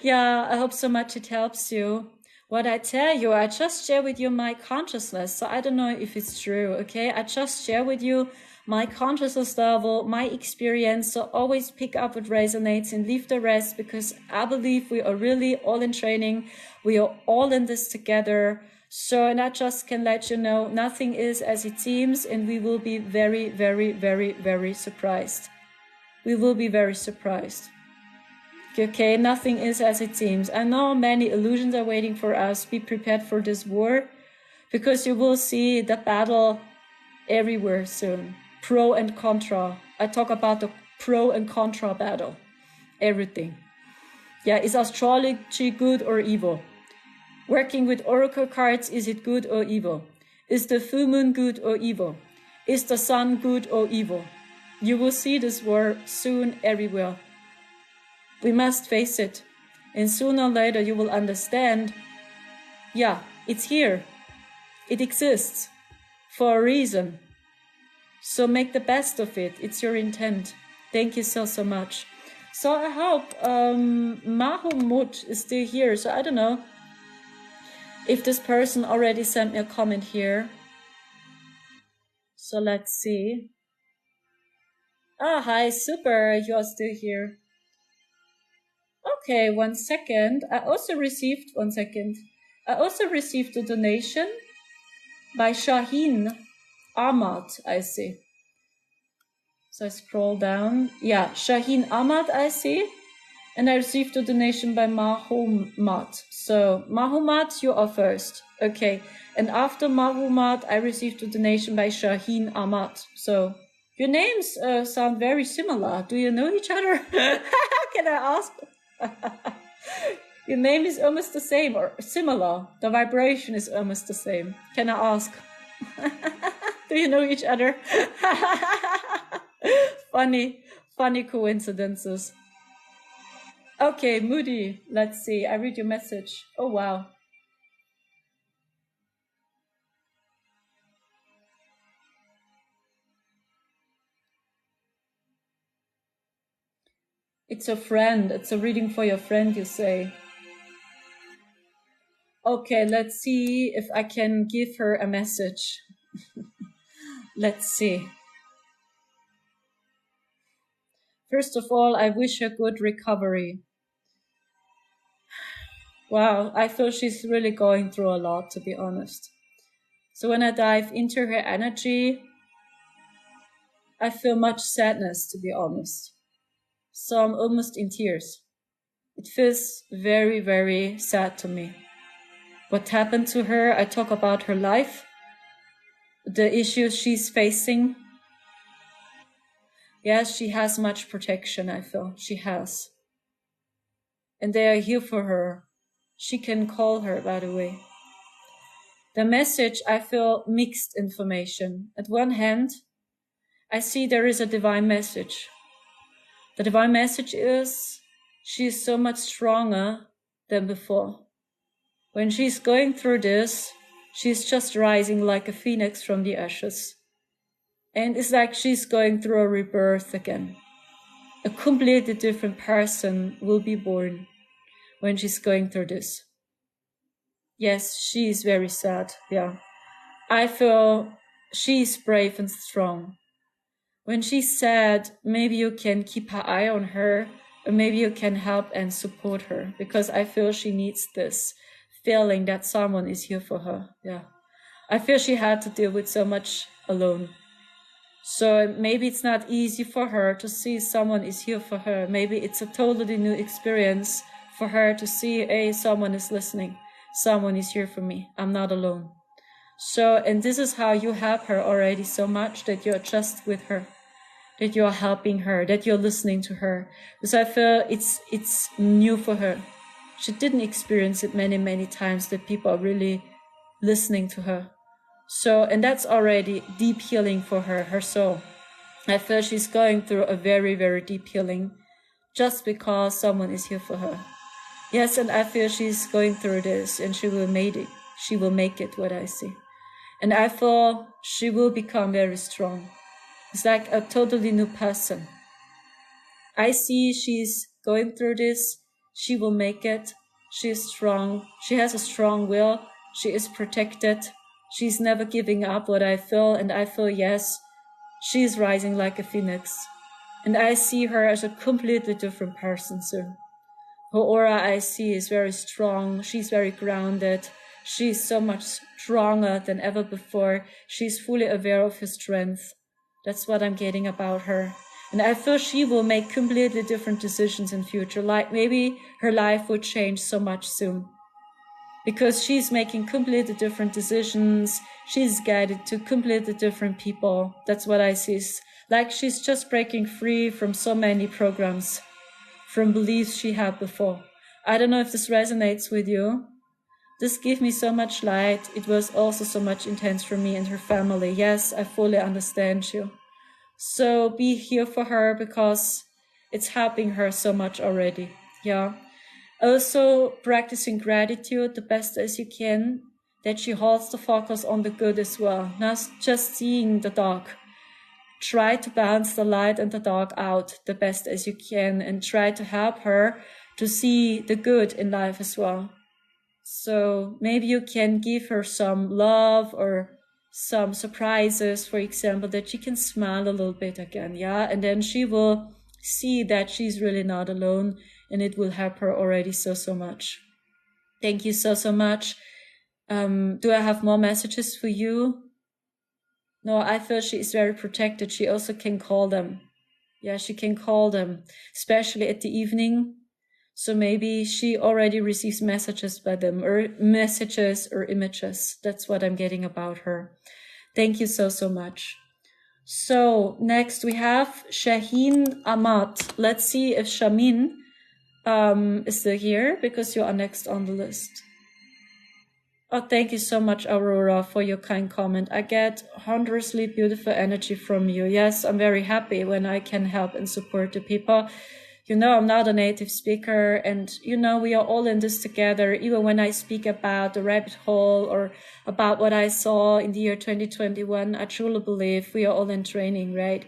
Yeah, I hope so much it helps you. What I tell you, I just share with you my consciousness. So I don't know if it's true, okay? I just share with you my consciousness level, my experience. So always pick up what resonates and leave the rest, because I believe we are really all in training. We are all in this together. So, and I just can let you know, nothing is as it seems, and we will be very, very, very, very surprised. We will be very surprised. Okay, nothing is as it seems. I know many illusions are waiting for us. Be prepared for this war, because you will see the battle everywhere soon. Pro and contra. I talk about the pro and contra battle. Everything. Yeah, is astrology good or evil? Working with oracle cards, is it good or evil? Is the full moon good or evil? Is the sun good or evil? You will see this war soon everywhere. We must face it. And sooner or later you will understand, yeah, it's here. It exists for a reason. So make the best of it. It's your intent. Thank you so much. So I hope Mahmoud is still here. So I don't know if this person already sent me a comment here. So let's see. Ah, hi, super. You are still here. Okay, 1 second. I also received a donation by Shaheen Ahmad, I see. So I scroll down. Yeah, Shaheen Ahmad, I see. And I received a donation by Mahomat. So, Mahomat, you are first. Okay. And after Mahomat, I received a donation by Shaheen Ahmad. So, your names sound very similar. Do you know each other? Can I ask? Your name is almost the same or similar. The vibration is almost the same. Can I ask? Do you know each other? Funny coincidences. Okay, Moody, let's see. I read your message. Oh, wow. It's a friend. It's a reading for your friend, you say. Okay, let's see if I can give her a message. Let's see. First of all, I wish her good recovery. Wow, I feel she's really going through a lot, to be honest. So when I dive into her energy, I feel much sadness, to be honest. So I'm almost in tears. It feels very, very sad to me. What happened to her? I talk about her life, the issues she's facing. Yes, she has much protection, I feel. She has. And they are here for her. She can call her, by the way. The message, I feel mixed information. At one hand, I see there is a divine message. The divine message is she is so much stronger than before. When she's going through this, she's just rising like a phoenix from the ashes. And it's like she's going through a rebirth again. A completely different person will be born when she's going through this. Yes, she is very sad, yeah. I feel she's brave and strong. When she's sad, maybe you can keep her eye on her, or maybe you can help and support her, because I feel she needs this feeling that someone is here for her, yeah. I feel she had to deal with so much alone. So maybe it's not easy for her to see someone is here for her. Maybe it's a totally new experience for her to see, hey, someone is listening. Someone is here for me. I'm not alone. So, and this is how you help her already so much, that you're just with her, that you're helping her, that you're listening to her. Because I feel it's new for her. She didn't experience it many, many times, that people are really listening to her. So, and that's already deep healing for her soul. I feel she's going through a very, very deep healing just because someone is here for her. Yes, and I feel she's going through this, and she will make it. She will make it, what I see. And I feel she will become very strong. It's like a totally new person. I see she's going through this. She will make it. She is strong. She has a strong will. She is protected. She's never giving up, what I feel. And I feel, yes, she's rising like a phoenix. And I see her as a completely different person soon. Her aura, I see, is very strong. She's very grounded. She's so much stronger than ever before. She's fully aware of her strength. That's what I'm getting about her. And I feel she will make completely different decisions in future. Like maybe her life will change so much soon. Because she's making completely different decisions. She's guided to completely different people. That's what I see. Like she's just breaking free from so many programs, from beliefs she had before. I don't know if this resonates with you. This gave me so much light. It was also so much intense for me and her family. Yes, I fully understand you. So be here for her, because it's helping her so much already. Yeah. Also practicing gratitude the best as you can, that she holds the focus on the good as well, not just seeing the dark. Try to balance the light and the dark out the best as you can, and try to help her to see the good in life as well. So maybe you can give her some love or some surprises, for example, that she can smile a little bit again, yeah? And then she will see that she's really not alone, and it will help her already so much. Thank you so much. Do I have more messages for you? No, I feel she is very protected. She also can call them. Yeah, she can call them, especially at the evening. So maybe she already receives messages by them, or messages or images. That's what I'm getting about her. Thank you so much. So next we have Shaheen Ahmad. Let's see if Shamin is still here, because you are next on the list. Oh, thank you so much, Aurora, for your kind comment. I get wondrously beautiful energy from you. Yes, I'm very happy when I can help and support the people. You know, I'm not a native speaker, and you know, we are all in this together. Even when I speak about the rabbit hole or about what I saw in the year 2021, I truly believe we are all in training, right?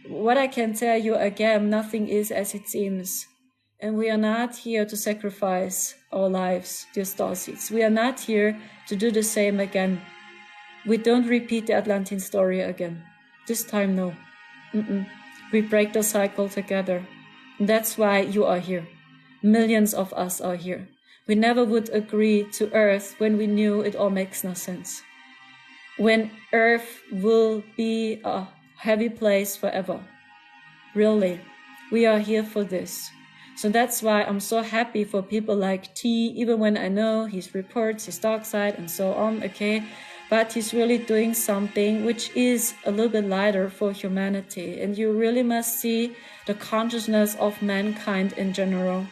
What I can tell you again, nothing is as it seems. And we are not here to sacrifice our lives, dear starseeds. We are not here to do the same again. We don't repeat the Atlantean story again. This time, no. We break the cycle together. And that's why you are here. Millions of us are here. We never would agree to Earth when we knew it all makes no sense. When Earth will be a heavy place forever. Really, we are here for this. So that's why I'm so happy for people like T, even when I know his reports, his dark side and so on, okay? But he's really doing something which is a little bit lighter for humanity. And you really must see the consciousness of mankind in general.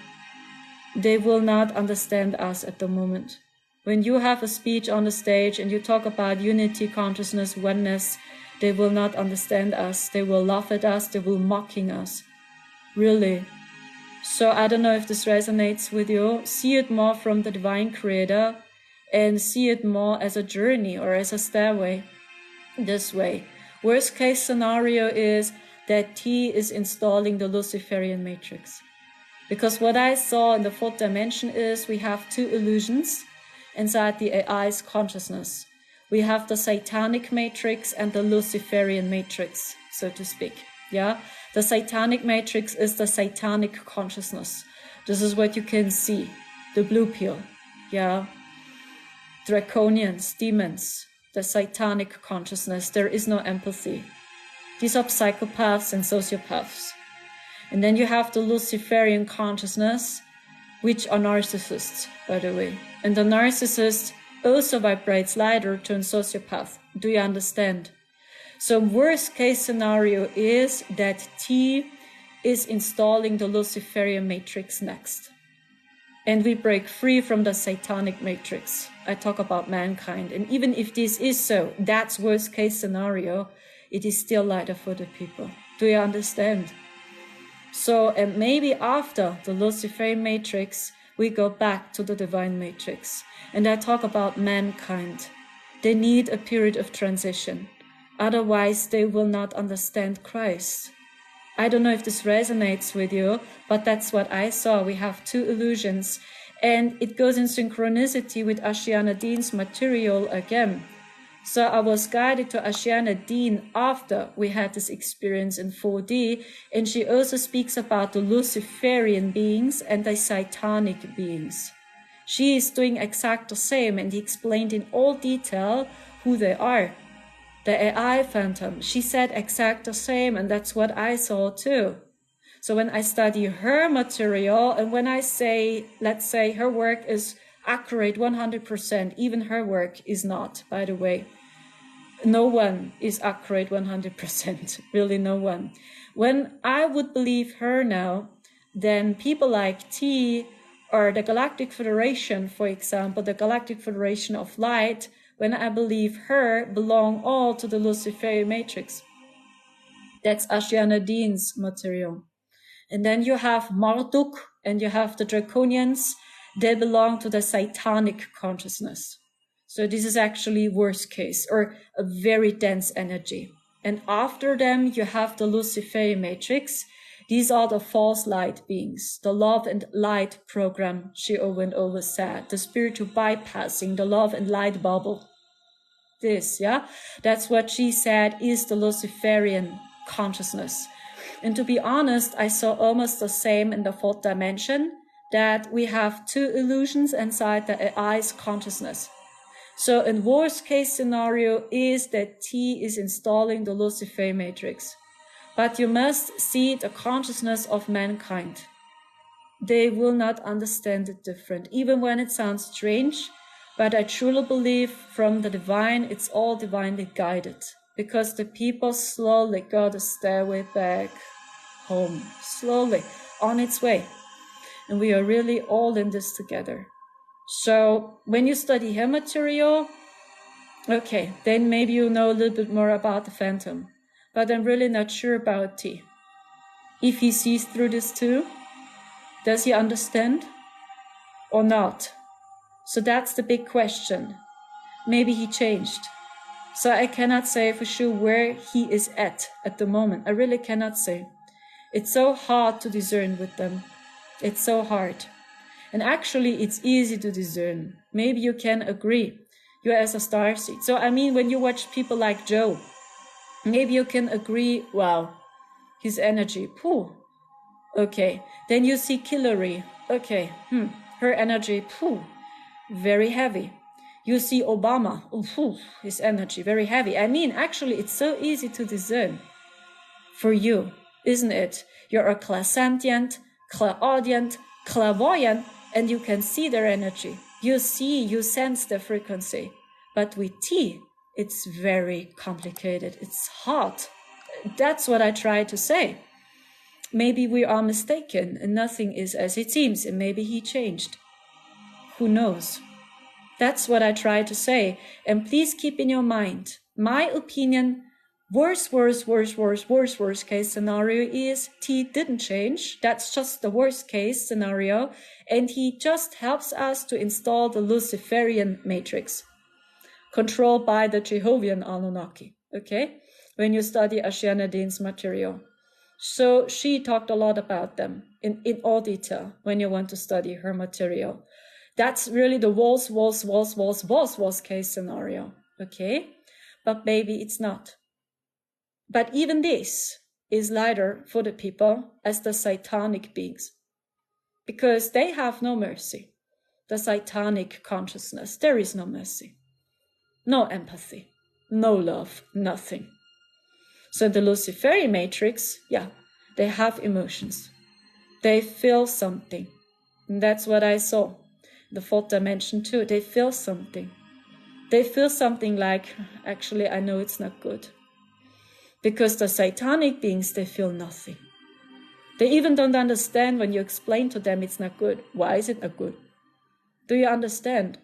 They will not understand us at the moment. When you have a speech on the stage and you talk about unity, consciousness, oneness, they will not understand us. They will laugh at us. They will mocking us. Really. So I don't know if this resonates with you. See it more from the divine creator and see it more as a journey or as a stairway this way. Worst case scenario is that T is installing the Luciferian matrix. Because what I saw in the fourth dimension is we have two illusions inside the AI's consciousness. We have the Satanic matrix and the Luciferian matrix, so to speak. Yeah, the Satanic matrix is the satanic consciousness. This is what you can see, the blue pill. Yeah, draconians, demons, the satanic consciousness. There is no empathy. These are psychopaths and sociopaths. And then you have the Luciferian consciousness, which are narcissists, by the way. And the narcissist also vibrates lighter to a sociopath. Do you understand? So worst case scenario is that T is installing the Luciferian matrix next. And we break free from the Satanic matrix. I talk about mankind. And even if this is so, that's worst case scenario, it is still lighter for the people. Do you understand? So, and maybe after the Luciferian matrix, we go back to the divine matrix. And I talk about mankind. They need a period of transition. Otherwise, they will not understand Christ. I don't know if this resonates with you, but that's what I saw. We have two illusions, and it goes in synchronicity with Ashiana Dean's material again. So I was guided to Ashiana Dean after we had this experience in 4D, and she also speaks about the Luciferian beings and the Satanic beings. She is doing exact the same, and he explained in all detail who they are. The AI phantom, she said exact the same, and that's what I saw too. So when I study her material, and when I say, let's say her work is accurate 100%, even her work is not, by the way. No one is accurate 100%, really no one. When I would believe her now, then people like T or the Galactic Federation, for example, the Galactic Federation of Light, when I believe her, belong all to the Luciferian matrix. That's Ashiana Dean's material. And then you have Marduk and you have the Draconians. They belong to the Satanic consciousness. So this is actually worst case, or a very dense energy. And after them, you have the Luciferian matrix. These are the false light beings, the love and light program, she over and over said, the spiritual bypassing, the love and light bubble. This, yeah, that's what she said is the Luciferian consciousness. And to be honest, I saw almost the same in the fourth dimension, that we have two illusions inside the AI's consciousness. So in worst case scenario is that T is installing the Luciferian matrix. But you must see the consciousness of mankind. They will not understand it different, even when it sounds strange. But I truly believe from the divine, it's all divinely guided, because the people slowly go the stairway back home, slowly on its way. And we are really all in this together. So when you study her material, okay, then maybe you know a little bit more about the phantom, but I'm really not sure about T. If he sees through this too, does he understand or not? So that's the big question. Maybe he changed. So I cannot say for sure where he is at the moment. I really cannot say. It's so hard to discern with them. It's so hard. And actually, it's easy to discern. Maybe you can agree. You're as a starseed. So I mean, when you watch people like Joe, maybe you can agree, wow, his energy, pooh. Okay. Then you see Hillary. Okay. Her energy, pooh. Very heavy. You see Obama, his energy, very heavy. I mean, actually, it's so easy to discern for you, isn't it? You're a clairsentient, clairaudient, clairvoyant, and you can see their energy. You see, you sense their frequency. But with T, it's very complicated. It's hard. That's what I try to say. Maybe we are mistaken and nothing is as it seems, and maybe he changed. Who knows? That's what I try to say. And please keep in your mind, my opinion, worst case scenario is T didn't change. That's just the worst case scenario. And he just helps us to install the Luciferian matrix, controlled by the Jehovian Anunnaki. Okay? When you study Ashiana Dean's material. So she talked a lot about them in all detail when you want to study her material. That's really the worst case scenario, okay? But maybe it's not. But even this is lighter for the people as the Satanic beings, because they have no mercy. The Satanic consciousness, there is no mercy, no empathy, no love, nothing. So the Luciferian matrix, yeah, they have emotions. They feel something. And that's what I saw. The fourth dimension too. They feel something. They feel something like, actually, I know it's not good. Because the Satanic beings, they feel nothing. They even don't understand when you explain to them it's not good. Why is it not good? Do you understand?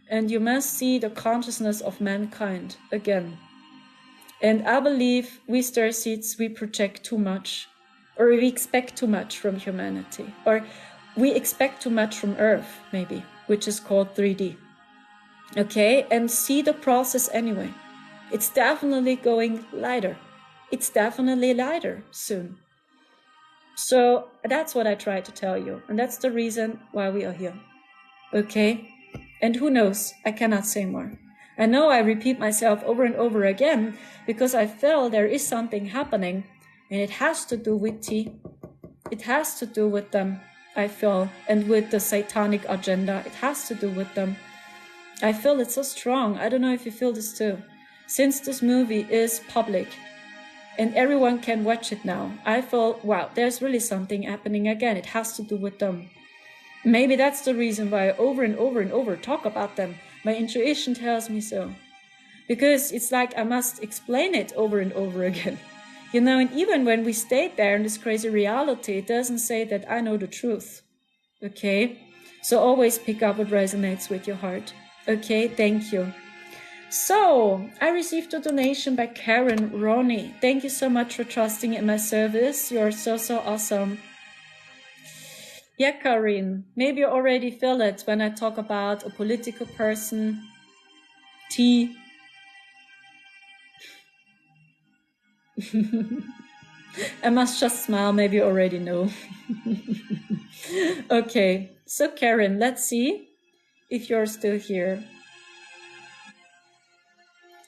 And you must see the consciousness of mankind again. And I believe we starseeds, we project too much, or we expect too much from humanity, or we expect too much from Earth, maybe, which is called 3D. Okay, and see the process anyway. It's definitely going lighter. It's definitely lighter soon. So that's what I try to tell you. And that's the reason why we are here. Okay? And who knows? I cannot say more. I know I repeat myself over and over again because I feel there is something happening and it has to do with tea. It has to do with them, I feel, and with the Satanic agenda. It has to do with them. I feel it's so strong. I don't know if you feel this too. Since this movie is public and everyone can watch it now, I feel, wow, there's really something happening again. It has to do with them. Maybe that's the reason why I over and over and over talk about them. My intuition tells me so. Because it's like I must explain it over and over again. You know, and even when we stayed there in this crazy reality, it doesn't say that I know the truth. Okay? So always pick up what resonates with your heart. Okay, thank you. So, I received a donation by Karen Ronnie. Thank you so much for trusting in my service. You're so awesome. Yeah, Karin, maybe you already feel it when I talk about a political person, tea. I must just smile, maybe you already know. Okay, so Karen, let's see if you're still here.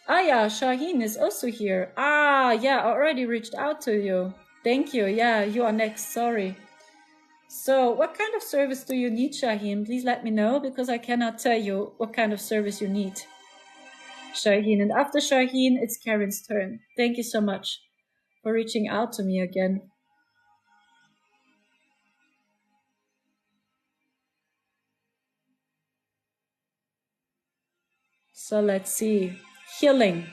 Ah, yeah, Shaheen is also here. Ah, yeah, I already reached out to you. Thank you. Yeah, you are next. Sorry. So what kind of service do you need, Shaheen? Please let me know because I cannot tell you what kind of service you need. Shaheen. And after Shaheen, it's Karen's turn. Thank you so much for reaching out to me again. So let's see. Healing.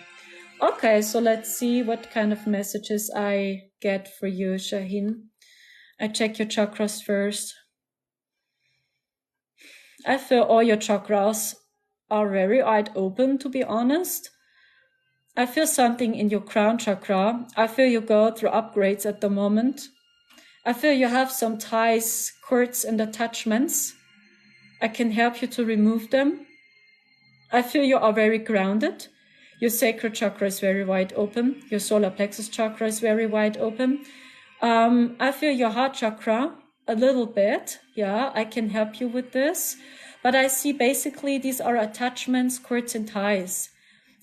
Okay, so let's see what kind of messages I get for you, Shaheen. I check your chakras first. I feel all your chakras are very wide open, to be honest. I feel something in your crown chakra. I feel you go through upgrades at the moment. I feel you have some ties, cords, and attachments. I can help you to remove them. I feel you are very grounded. Your sacral chakra is very wide open. Your solar plexus chakra is very wide open. I feel your heart chakra a little bit. Yeah, I can help you with this. But I see basically these are attachments, cords, and ties.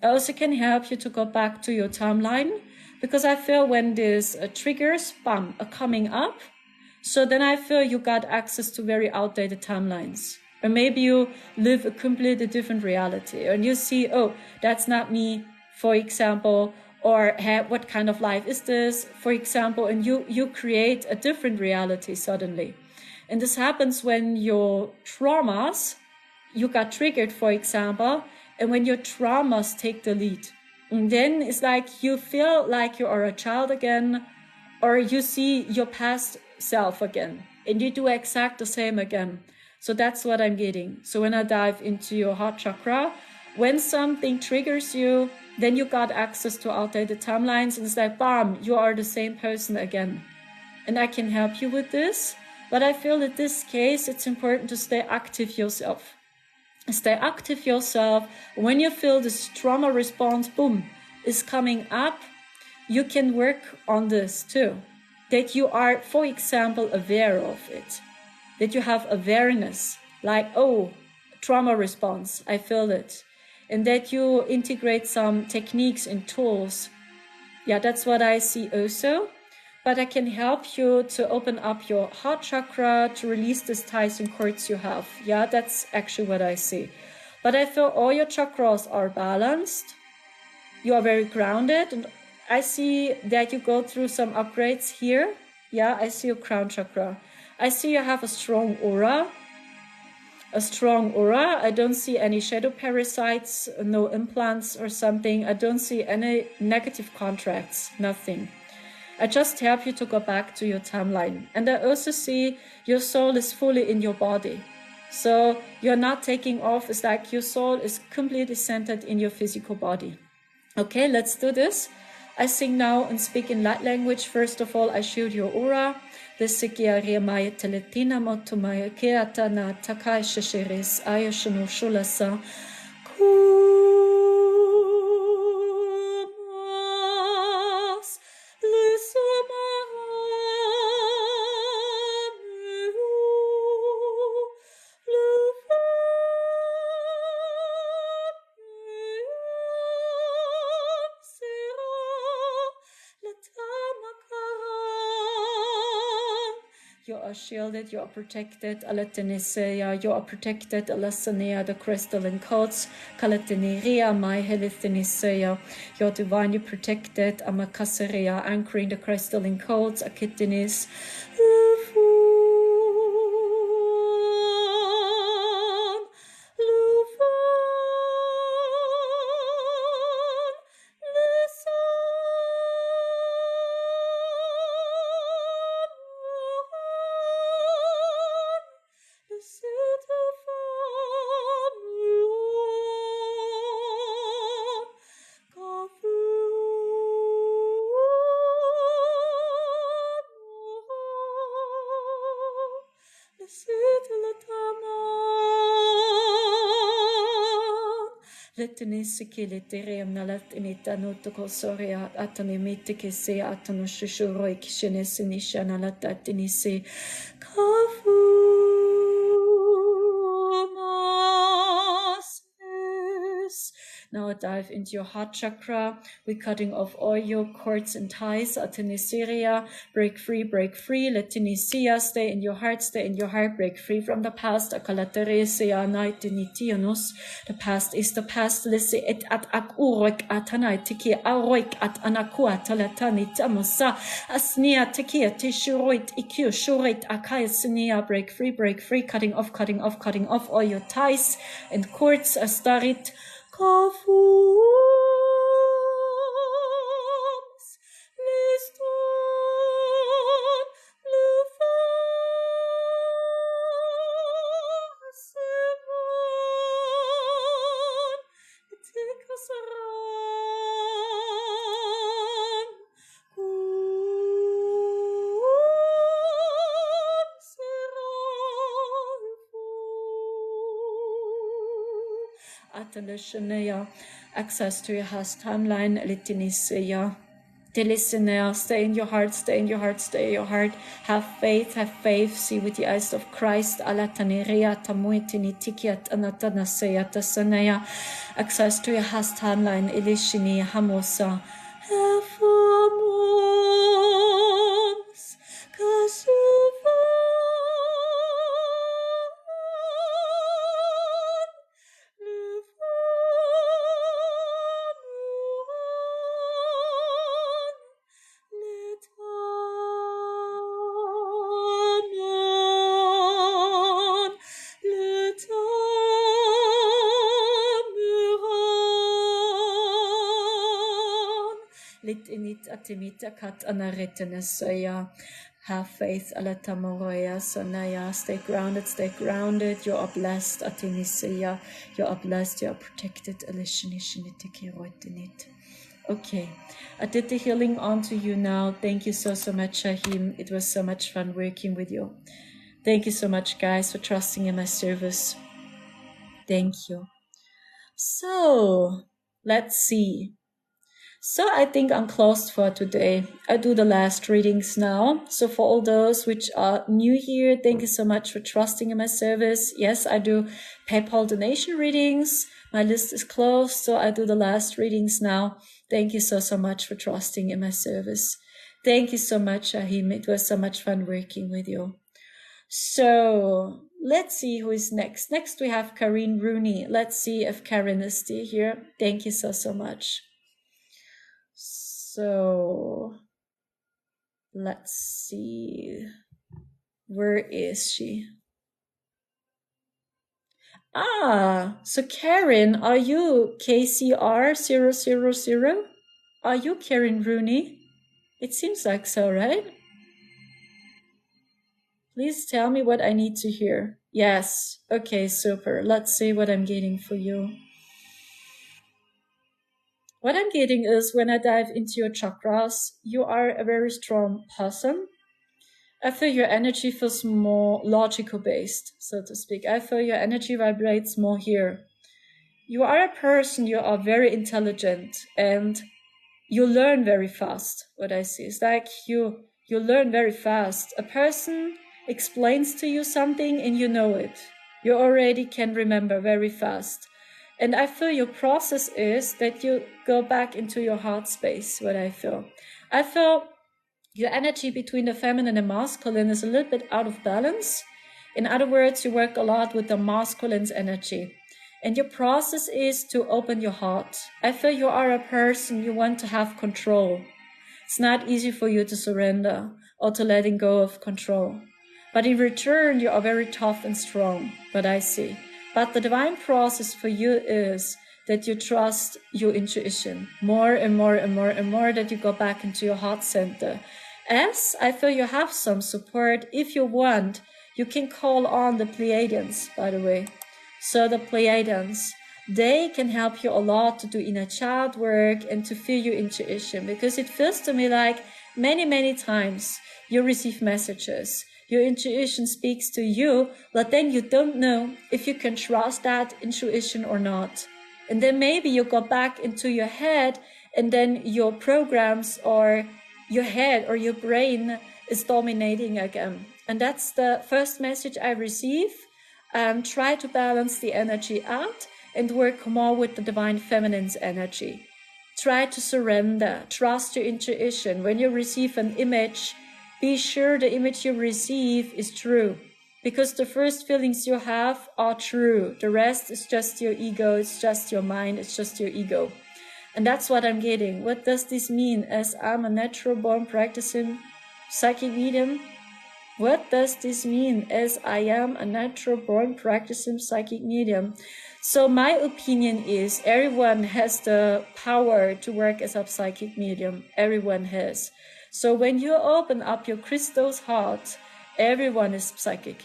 I also can help you to go back to your timeline because I feel when these triggers, bam, are coming up, so then I feel you got access to very outdated timelines. Or maybe you live a completely different reality and you see, oh, that's not me, for example, or hey, what kind of life is this, for example, and you create a different reality suddenly. And this happens when your traumas, you got triggered, for example, and when your traumas take the lead. And then it's like you feel like you are a child again, or you see your past self again, and you do exact the same again. So that's what I'm getting. So when I dive into your heart chakra, when something triggers you, then you got access to outdated timelines, and it's like, bam, you are the same person again. And I can help you with this, but I feel in this case, it's important to stay active yourself. Stay active yourself. When you feel this trauma response, boom, is coming up, you can work on this too. That you are, for example, aware of it. That you have awareness, like, oh, trauma response, I feel it. And that you integrate some techniques and tools. Yeah, that's what I see also. But I can help you to open up your heart chakra, to release these ties and cords you have. Yeah, that's actually what I see. But I feel all your chakras are balanced. You are very grounded. And I see that you go through some upgrades here. Yeah, I see your crown chakra. I see you have a strong aura. A strong aura. I don't see any shadow parasites, no implants or something. I don't see any negative contracts, nothing. I just help you to go back to your timeline. And I also see your soul is fully in your body. So you're not taking off. It's like your soul is completely centered in your physical body. Okay, let's do this. I sing now and speak in light language. First of all, I shield your aura. Lesikia maya teletina motumaya keatana takai shashiris ayashanu shulasa. Kumas you are shielded, you are protected, Alateneseya, you are protected, Alasanea, the crystalline codes, Kalateneria, my Helitheniseya, you're divinely protected, Amakaserea, anchoring the crystalline codes, Akitinis, Letinisiki literium nalat initanutuko soria atanimitiki se atanushuroi kishenesinisha nalatatinisi kafu. Now dive into your heart chakra. We're cutting off all your cords and ties. Ateniseria, break free, break free. Letinisia, stay in your heart, stay in your heart. Break free from the past. Akalateresia, naitinitionus. The past is the past. Lisi et at akuroik atanaitiki aroik at anakua talatani tamusa. Asnia tekia tishuroit ikyu shuroit akayasinia. Break free, break free. Cutting off, cutting off, cutting off all your ties and cords. Astarit. Kafums liston lufasimon etikasaran Atalishanaya, access to your house timeline, Litinisaya. Listener, stay in your heart, stay in your heart, stay in your heart. Have faith, see with the eyes of Christ. Alataneria tamuitini tikiat anatanasaya tasanaya. Access to your house timeline, Ilishini Hamosa. Hafamos, Kasuva. Litinit atimita kat anaretenesaya. Have faith, alatamoroya sanaya. Stay grounded, stay grounded. You are blessed, atinisaya. You are blessed, you are protected. Alishinishinitikirottinit. Okay, I did the healing onto you now. Thank you so much, Shahim. It was so much fun working with you. Thank you so much, guys, for trusting in my service. Thank you. So, let's see. So I think I'm closed for today. I do the last readings now. So for all those which are new here, thank you so much for trusting in my service. Yes, I do PayPal donation readings. My list is closed, so I do the last readings now. Thank you so much for trusting in my service. Thank you so much, Shahim. It was so much fun working with you. So let's see who is next. Next we have Karine Rooney. Let's see if Karen is still here. Thank you so much. So let's see. Where is she? Ah, so Karen, are you KCR000? Are you Karen Rooney? It seems like so, right? Please tell me what I need to hear. Yes. Okay, super. Let's see what I'm getting for you. What I'm getting is when I dive into your chakras, you are a very strong person. I feel your energy feels more logical based, so to speak. I feel your energy vibrates more here. You are a person, you are very intelligent and you learn very fast. What I see is like you learn very fast. A person explains to you something and you know it. You already can remember very fast. And I feel your process is that you go back into your heart space, what I feel. I feel your energy between the feminine and masculine is a little bit out of balance. In other words, you work a lot with the masculine's energy. And your process is to open your heart. I feel you are a person, you want to have control. It's not easy for you to surrender or to letting go of control. But in return, you are very tough and strong, what I see. But the divine process for you is that you trust your intuition more and more and more and more, that you go back into your heart center. As I feel you have some support, if you want, you can call on the Pleiadians, by the way. So the Pleiadians, they can help you a lot to do inner child work and to feel your intuition, because it feels to me like many times you receive messages. Your intuition speaks to you, but then you don't know if you can trust that intuition or not. And then maybe you go back into your head and then your programs or your head or your brain is dominating again. And that's the first message I receive. Try to balance the energy out and work more with the divine feminine's energy. Try to surrender, trust your intuition. When you receive an image, be sure the image you receive is true, because the first feelings you have are true. The rest is just your ego, it's just your mind, it's just your ego. And that's what I'm getting. What does this mean as I'm a natural born practicing psychic medium? What does this mean as I am a natural born practicing psychic medium? So my opinion is everyone has the power to work as a psychic medium. Everyone has. So when you open up your crystal's heart, everyone is psychic.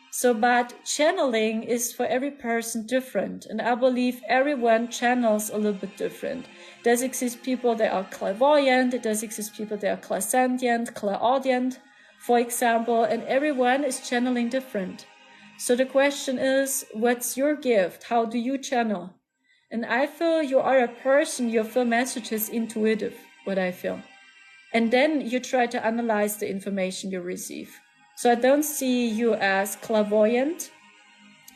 So, but channeling is for every person different. And I believe everyone channels a little bit different. Does exist people that are clairvoyant, does exist people that are clairsentient, clairaudient, for example, and everyone is channeling different. So the question is, what's your gift? How do you channel? And I feel you are a person, you feel messages intuitive, what I feel. And then you try to analyze the information you receive. So I don't see you as clairvoyant,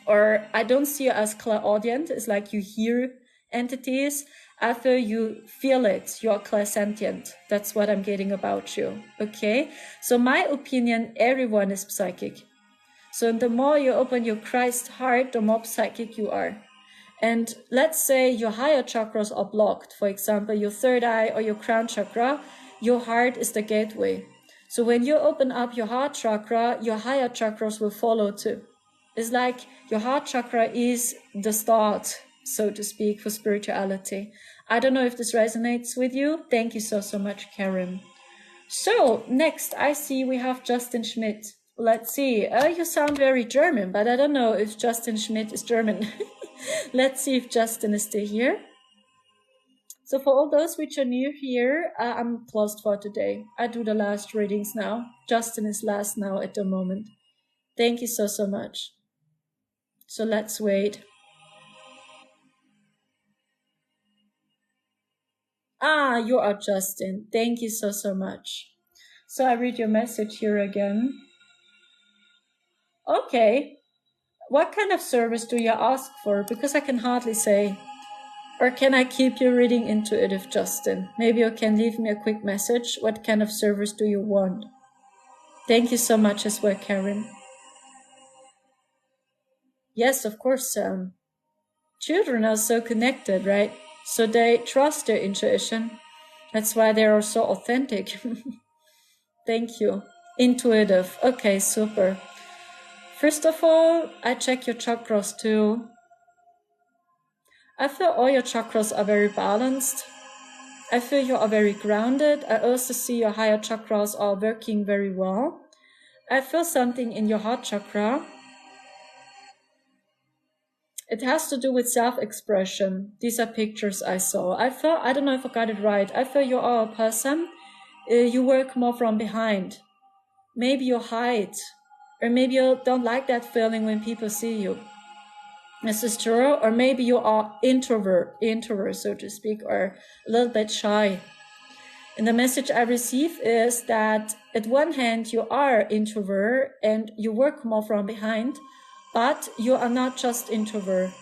or I don't see you as clairaudient. It's like you hear entities. I feel you feel it. You're clairsentient. That's what I'm getting about you. Okay. So my opinion, everyone is psychic. So the more you open your Christ heart, the more psychic you are. And let's say your higher chakras are blocked. For example, your third eye or your crown chakra, your heart is the gateway. So when you open up your heart chakra, your higher chakras will follow too. It's like your heart chakra is the start, so to speak, for spirituality. I don't know if this resonates with you. Thank you so much, Karen. So next, I see we have Justin Schmidt. Let's see. You sound very German, but I don't know if Justin Schmidt is German. Let's see if Justin is still here. So for all those which are new here, I'm closed for today. I do the last readings now. Justin is last now at the moment. Thank you so much. So let's wait. Ah, you are Justin. Thank you so much. So I read your message here again. Okay. What kind of service do you ask for? Because I can hardly say. Or can I keep your reading intuitive, Justin? Maybe you can leave me a quick message. What kind of service do you want? Thank you so much as well, Karen. Yes, of course. Children are so connected, right? So they trust their intuition. That's why they are so authentic. Thank you. Intuitive. Okay, super. First of all, I check your chakras too. I feel all your chakras are very balanced. I feel you are very grounded. I also see your higher chakras are working very well. I feel something in your heart chakra. It has to do with self-expression. These are pictures I saw. I don't know if I got it right. I feel you are a person. You work more from behind. Maybe you hide. Or maybe you don't like that feeling when people see you. This is true. Or maybe you are introvert, so to speak, or a little bit shy. And the message I receive is that at one hand, you are introvert and you work more from behind, but you are not just introvert.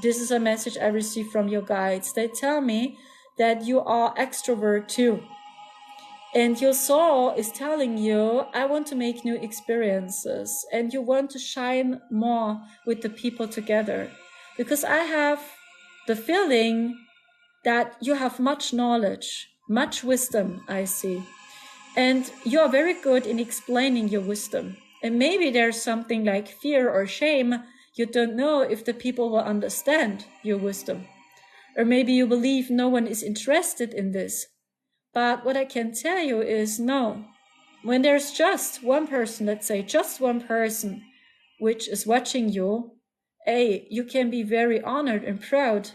This is a message I receive from your guides. They tell me that you are extrovert too. And your soul is telling you, I want to make new experiences and you want to shine more with the people together. Because I have the feeling that you have much knowledge, much wisdom, I see. And you are very good in explaining your wisdom. And maybe there's something like fear or shame. You don't know if the people will understand your wisdom. Or maybe you believe no one is interested in this. But what I can tell you is no. When there's just one person, let's say just one person, which is watching you, you can be very honored and proud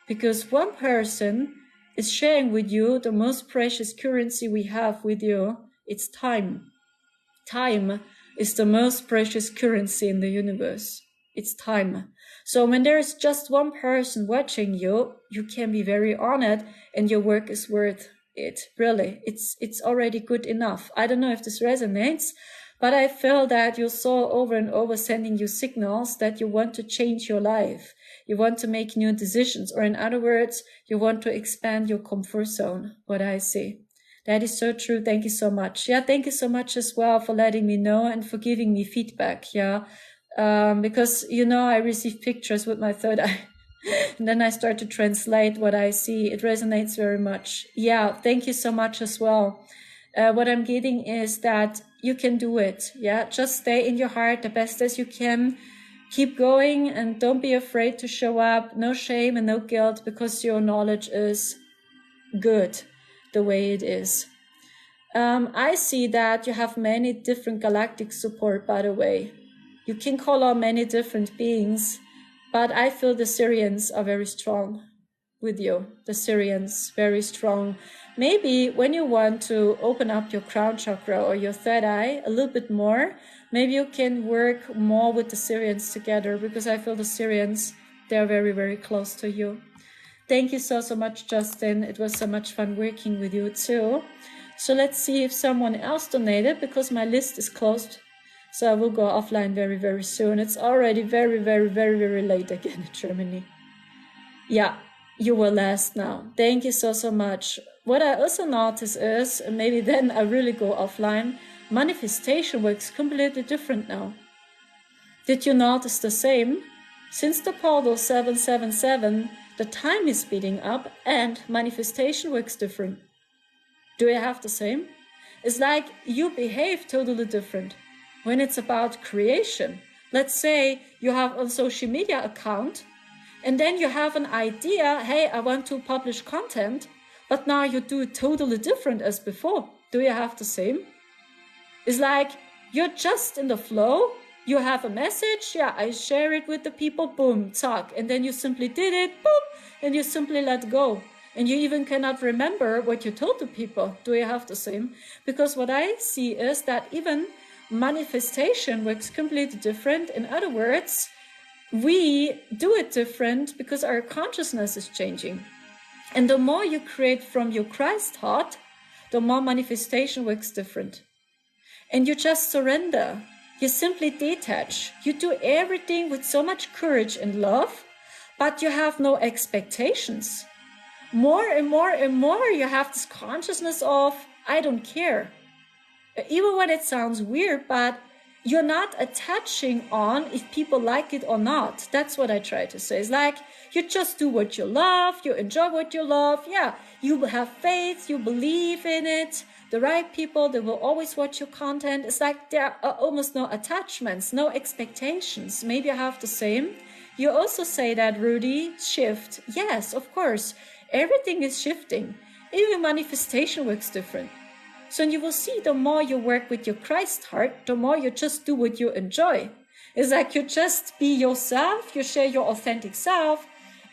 because one person is sharing with you the most precious currency we have with you. It's time. Time is the most precious currency in the universe. It's time. So when there is just one person watching you, you can be very honored and your work is worth it. Really, it's already good enough. I don't know if this resonates, but I feel that you saw over and over sending you signals that you want to change your life. You want to make new decisions, or in other words, you want to expand your comfort zone, what I see. That is so true. Thank you so much. Yeah, thank you so much as well for letting me know and for giving me feedback. Yeah, because, I receive pictures with my third eye. And then I start to translate what I see. It resonates very much. Yeah, thank you so much as well. What I'm getting is that you can do it. Yeah, just stay in your heart the best as you can. Keep going and don't be afraid to show up. No shame and no guilt because your knowledge is good the way it is. I see that you have many different galactic support, by the way. You can call on many different beings. But I feel the Syrians are very strong with you. The Syrians, very strong. Maybe when you want to open up your crown chakra or your third eye a little bit more, maybe you can work more with the Syrians together because I feel the Syrians, they're very, very close to you. Thank you so much, Justin. It was so much fun working with you too. So let's see if someone else donated because my list is closed. So I will go offline very, very soon. It's already very, very, very, very late again in Germany. Yeah, you were last now. Thank you so much. What I also notice is, and maybe then I really go offline, manifestation works completely different now. Did you notice the same? Since the portal 777, the time is speeding up and manifestation works different. Do you have the same? It's like you behave totally different. When it's about creation, let's say you have a social media account and then you have an idea, hey, I want to publish content, but now you do it totally different as before. Do you have the same? It's like you're just in the flow. You have a message. Yeah, I share it with the people. Boom, talk. And then you simply did it. Boom. And you simply let go. And you even cannot remember what you told the people. Do you have the same? Because what I see is that even manifestation works completely different. In other words, we do it different because our consciousness is changing. And the more you create from your Christ heart, the more manifestation works different. And you just surrender. You simply detach. You do everything with so much courage and love, but you have no expectations. More and more and more you have this consciousness of, I don't care. Even when it sounds weird, but you're not attaching on if people like it or not. That's what I try to say. It's like, you just do what you love, you enjoy what you love. Yeah, you have faith, you believe in it. The right people, they will always watch your content. It's like there are almost no attachments, no expectations. Maybe I have the same. You also say that, Rudy, shift. Yes, of course. Everything is shifting. Even manifestation works different. So you will see, the more you work with your Christ heart, the more you just do what you enjoy. It's like you just be yourself, you share your authentic self,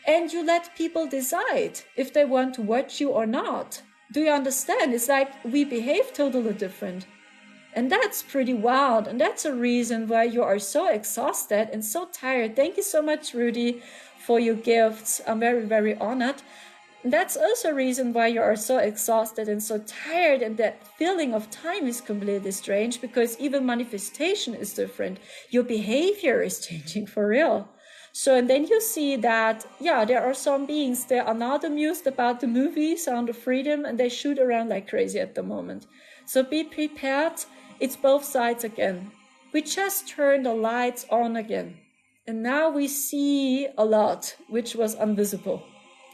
and you let people decide if they want to watch you or not. Do you understand? It's like we behave totally different. And that's pretty wild. And that's a reason why you are so exhausted and so tired. Thank you so much, Rudy, for your gifts. I'm very, very honored. And that's also a reason why you are so exhausted and so tired. And that feeling of time is completely strange, because even manifestation is different. Your behavior is changing for real. So, and then you see that, yeah, there are some beings, they are not amused about the movie Sound of Freedom, and they shoot around like crazy at the moment. So be prepared. It's both sides again. We just turned the lights on again. And now we see a lot, which was invisible.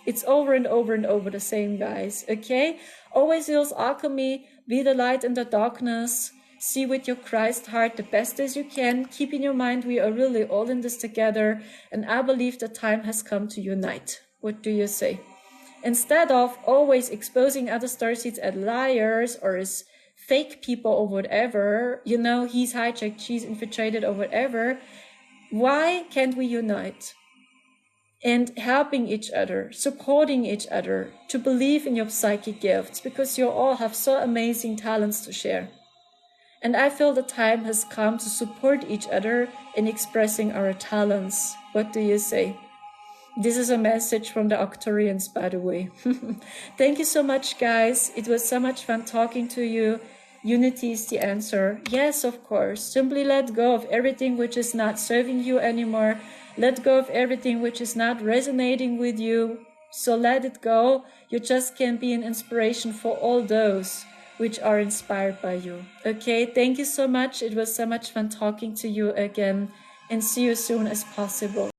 It's over and over and over the same, guys. Okay? Always use alchemy. Be the light in the darkness. See with your Christ heart the best as you can. Keep in your mind, we are really all in this together. And I believe the time has come to unite. What do you say? Instead of always exposing other starseeds as liars or as fake people or whatever, you know, he's hijacked, she's infiltrated or whatever, why can't we unite? And helping each other, supporting each other, to believe in your psychic gifts, because you all have so amazing talents to share. And I feel the time has come to support each other in expressing our talents. What do you say? This is a message from the Arcturians, by the way. Thank you so much, guys. It was so much fun talking to you. Unity is the answer. Yes, of course. Simply let go of everything which is not serving you anymore. Let go of everything which is not resonating with you. So let it go. You just can be an inspiration for all those which are inspired by you. Okay, thank you so much. It was so much fun talking to you again, and see you soon as possible.